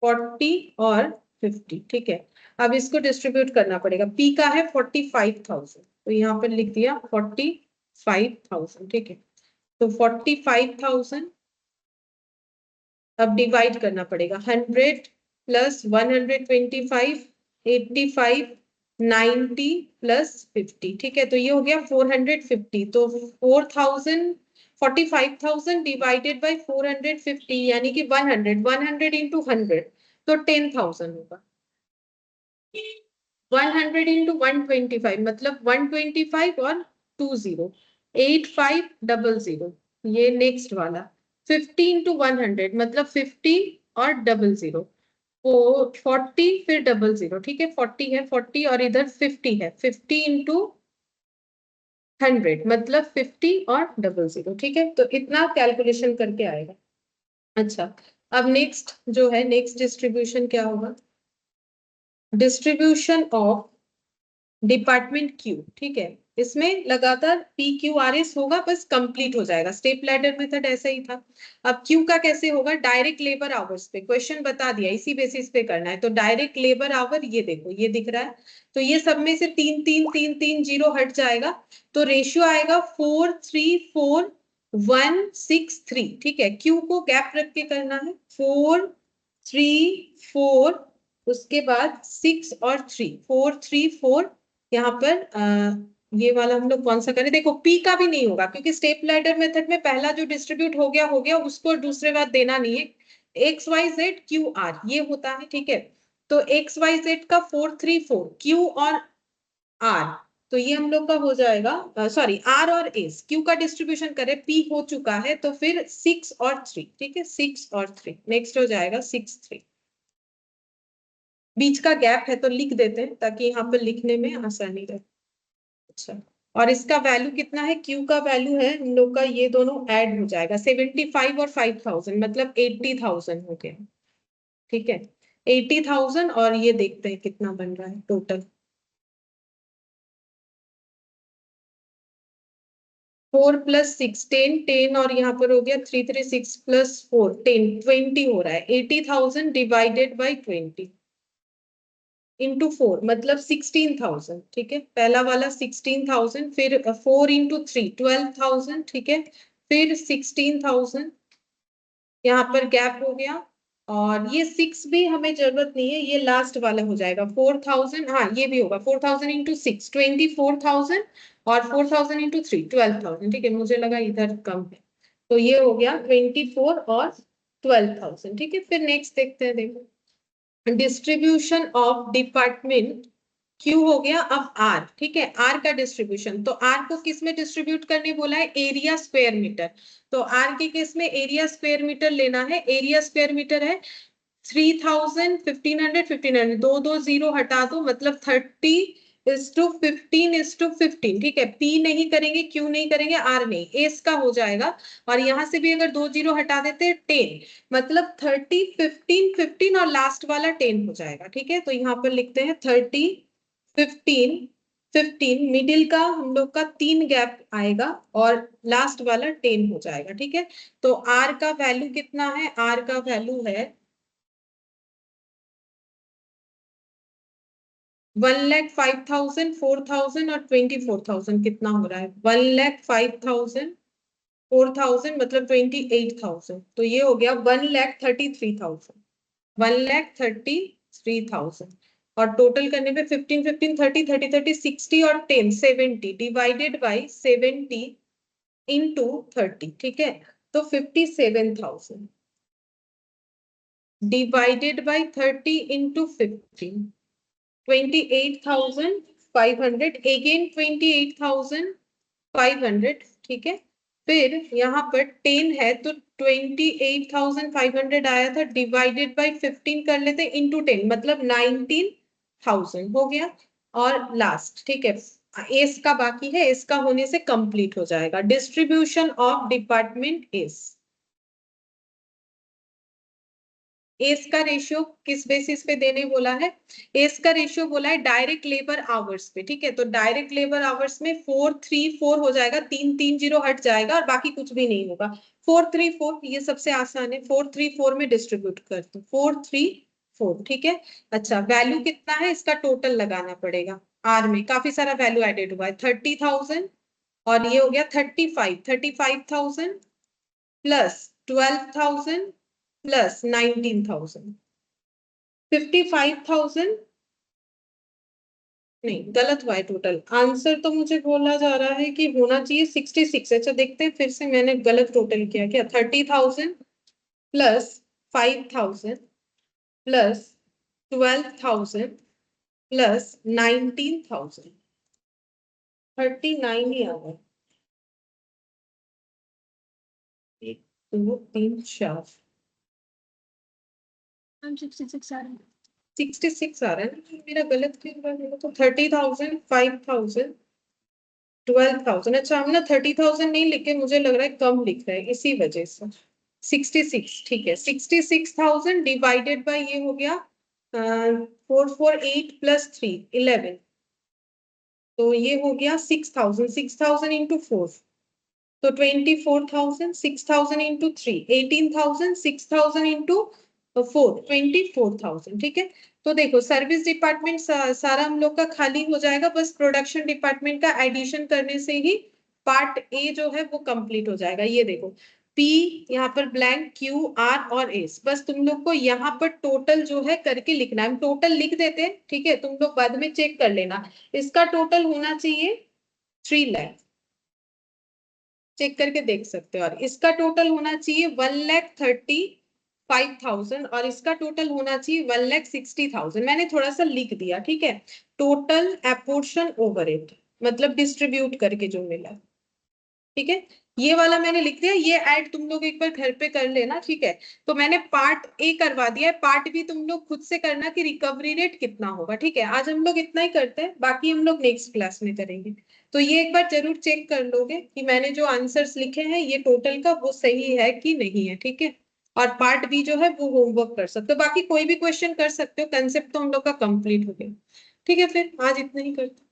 40 और 50, ठीक है। अब इसको डिस्ट्रीब्यूट करना पड़ेगा। पी का है 45,000, तो यहाँ पर लिख दिया 45,000, ठीक है। तो 45,000 अब डिवाइड करना पड़ेगा। 100 प्लस 125, 85, 90 प्लस 50, ठीक है। तो ये हो गया 450। तो 45,000 डिवाइडेड बाई 450 यानी कि 100 इंटू 100, तो 10,000 होगा। 100 इंटू 125 मतलब 125 और 20, 8500, ये नेक्स्ट वाला। 50 इंटू 100 मतलब 50 और 00, वो 40 फिर 00, ठीक है। 40 है 40 और इधर 50 है। 50 इंटू 100 मतलब 50 और 00, ठीक है। तो इतना कैलकुलेशन करके आएगा। अच्छा अब नेक्स्ट जो है, नेक्स्ट डिस्ट्रीब्यूशन क्या होगा, डिस्ट्रीब्यूशन ऑफ डिपार्टमेंट क्यू, ठीक है। इसमें लगातार पी क्यू आर एस होगा, बस कंप्लीट हो जाएगा। स्टेप लैडर मेथड ऐसा ही था। अब क्यू का कैसे होगा, डायरेक्ट लेबर आवर्स पे क्वेश्चन बता दिया, इसी बेसिस पे करना है। तो डायरेक्ट लेबर आवर ये देखो ये दिख रहा है, तो ये सब में से 3 3 3 3 जीरो हट जाएगा। तो रेशियो आएगा 4 3 4 1 6 3, ठीक है। क्यू को गैप रख के करना है, 4 3 4, उसके बाद 6 और 3, 4 3 4। यहाँ पर ये वाला हम लोग कौन सा करें, देखो पी का भी नहीं होगा क्योंकि स्टेप लैडर मेथड में पहला जो डिस्ट्रीब्यूट हो गया उसको दूसरे बार देना नहीं है। X Y Z Q R ये होता है, ठीक है। तो एक्स वाई जेड का 4 3 4 क्यू और आर, तो ये हम लोग का हो जाएगा, सॉरी आर और एस। क्यू का डिस्ट्रीब्यूशन करें, पी हो चुका है, तो फिर 6 और 3, ठीक है। 6 और 3 नेक्स्ट हो जाएगा 6 3। बीच का गैप है तो लिख देते हैं ताकि यहाँ पर लिखने में आसानी रहे। अच्छा और इसका वैल्यू कितना है, क्यू का वैल्यू है हम लोग का, ये दोनों ऐड हो जाएगा 75 और 5,000 मतलब 80,000 हो गया, ठीक है। 80,000 और ये देखते हैं कितना बन रहा है टोटल। 4 प्लस 6 10 10 और यहाँ पर हो गया 3 3 6 प्लस 4 10 20 हो रहा है। 80,000 डिवाइडेड बाई 20 इंटू 4 मतलब 16,000, ठीक है। पहला वाला 16,000, फिर 4 इंटू 3 12,000, ठीक है। फिर 16,000, यहाँ पर गैप हो गया। और ये 6 भी हमें जरूरत नहीं है, ये लास्ट वाला हो जाएगा 4,000। हाँ ये भी होगा 4,000 इंटू 6 24,000 और 4,000 इंटू 3 12,000, ठीक है। मुझे लगा इधर कम है, तो ये हो गया 24 और 12,000, ठीक है। फिर नेक्स्ट देखते हैं, देखो डिस्ट्रीब्यूशन ऑफ डिपार्टमेंट क्यू हो गया। अब आर, ठीक है। आर का डिस्ट्रीब्यूशन, तो आर को किस में डिस्ट्रीब्यूट करने बोला है, एरिया स्क्वायर मीटर। तो आर के केस में एरिया स्क्वायर मीटर लेना है। एरिया स्क्वायर मीटर है 3000, 1500, 1500, 2 0 हटा दो, मतलब 30:15:15, ठीक है। P नहीं करेंगे, Q नहीं करेंगे, R नहीं, एस का हो जाएगा। और यहां से भी अगर 2 0 हटा देते 10, मतलब 30, 15, 15 और लास्ट वाला 10 हो जाएगा, ठीक है। तो यहाँ पर लिखते हैं 30, 15, 15, मिडिल का हम लोग का 3 गैप आएगा और लास्ट वाला 10 हो जाएगा, ठीक है। तो R का वैल्यू कितना है? R का वैल्यू है 1,05,000, 4,000 और 24,000। कितना हो रहा है? 1,05,000, 4,000 मतलब 28,000। तो ये हो गया 1,33,000, 1,33,000। और टोटल करने पे 15, 15, 30, 30, 30, 60 और 10, 70 डिवाइडेड बाई 70 इंटू 30, ठीक है। तो 57,000 डिवाइडेड बाई 30 इंटू 15, 28,500, अगेन 28,500, ठीक है। फिर यहाँ पर 10 है तो 28,500 आया था, डिवाइडेड बाई 15 कर लेते इंटू 10, मतलब 19,000 हो गया। और लास्ट, ठीक है, एस का बाकी है, एस का होने से कंप्लीट हो जाएगा। Distribution of department S. S का रेशियो किस बेसिस पे देने बोला है? एस का रेशियो बोला है डायरेक्ट लेबर आवर्स पे, ठीक है। तो डायरेक्ट लेबर आवर्स में 434 हो जाएगा, 3 3 0 हट जाएगा और बाकी कुछ भी नहीं होगा। 434 ये सबसे आसान है, 434 में डिस्ट्रीब्यूट कर दो, 434, ठीक है। अच्छा, वैल्यू कितना है इसका? टोटल लगाना पड़ेगा। आर में काफी सारा वैल्यू एडेड हुआ है, 30,000 और ये हो गया 35,000 प्लस 12,000 प्लस 19,000, 55,000। नहीं, गलत हुआ है टोटल। आंसर तो मुझे बोला जा रहा है कि होना चाहिए 66। अच्छा देखते हैं, फिर से मैंने गलत टोटल किया क्या? 30,000 प्लस 5,000 प्लस 12,000 प्लस 19,000, 39 ही आ गया। 1 2 3 4 66 आ रहा है। 66 आ रहा है ना? मेरा गलत क्यों हुआ? मेरा तो 30,000, 5,000, 12,000। अच्छा, हम ना 30,000 नहीं लिखे, मुझे लग रहा है कम लिख रहे हैं, इसी वजह से 66, ठीक है। 66,000 डिवाइडेड बाय ये हो गया 448 प्लस 3 11, तो ये हो गया 6,000, 6,000 इंटू 4 तो 24,000, 6,000 इंटू 3 18,000, 6,000 इंटू 4 24,000, ठीक है। तो देखो, सर्विस डिपार्टमेंट सारा हम लोग का खाली हो जाएगा, बस प्रोडक्शन डिपार्टमेंट का एडिशन करने से ही पार्ट ए जो है वो कंप्लीट हो जाएगा। ये देखो, पी यहाँ पर ब्लैंक, क्यू, आर और एस, बस तुम लोग को यहाँ पर टोटल जो है करके लिखना है। हम टोटल लिख देते हैं, ठीक है, तुम लोग बाद में चेक कर लेना। इसका टोटल होना चाहिए 3 लाख, चेक करके देख सकते हो। और इसका टोटल होना चाहिए 1,35,000 और इसका टोटल होना चाहिए 1,60,000। मैंने थोड़ा सा लिख दिया, ठीक है। टोटल एपोर्शन ओवरहेड मतलब डिस्ट्रीब्यूट करके जो मिला, ठीक है, ये वाला मैंने लिख दिया। ये ऐड तुम लोग एक बार घर पे कर लेना, ठीक है। तो मैंने पार्ट ए करवा दिया है, पार्ट बी तुम लोग खुद से करना कि रिकवरी रेट कितना होगा, ठीक है। आज हम लोग इतना ही करते हैं, बाकी हम लोग नेक्स्ट क्लास में करेंगे। तो ये एक बार जरूर चेक कर लोगे कि मैंने जो आंसर्स लिखे हैं ये टोटल का वो सही है कि नहीं है, ठीक है। और पार्ट बी जो है वो होमवर्क कर सकते हो, बाकी कोई भी क्वेश्चन कर सकते हो, कंसेप्ट तो हम लोग का कंप्लीट हो गया, ठीक है। फिर आज इतना ही करते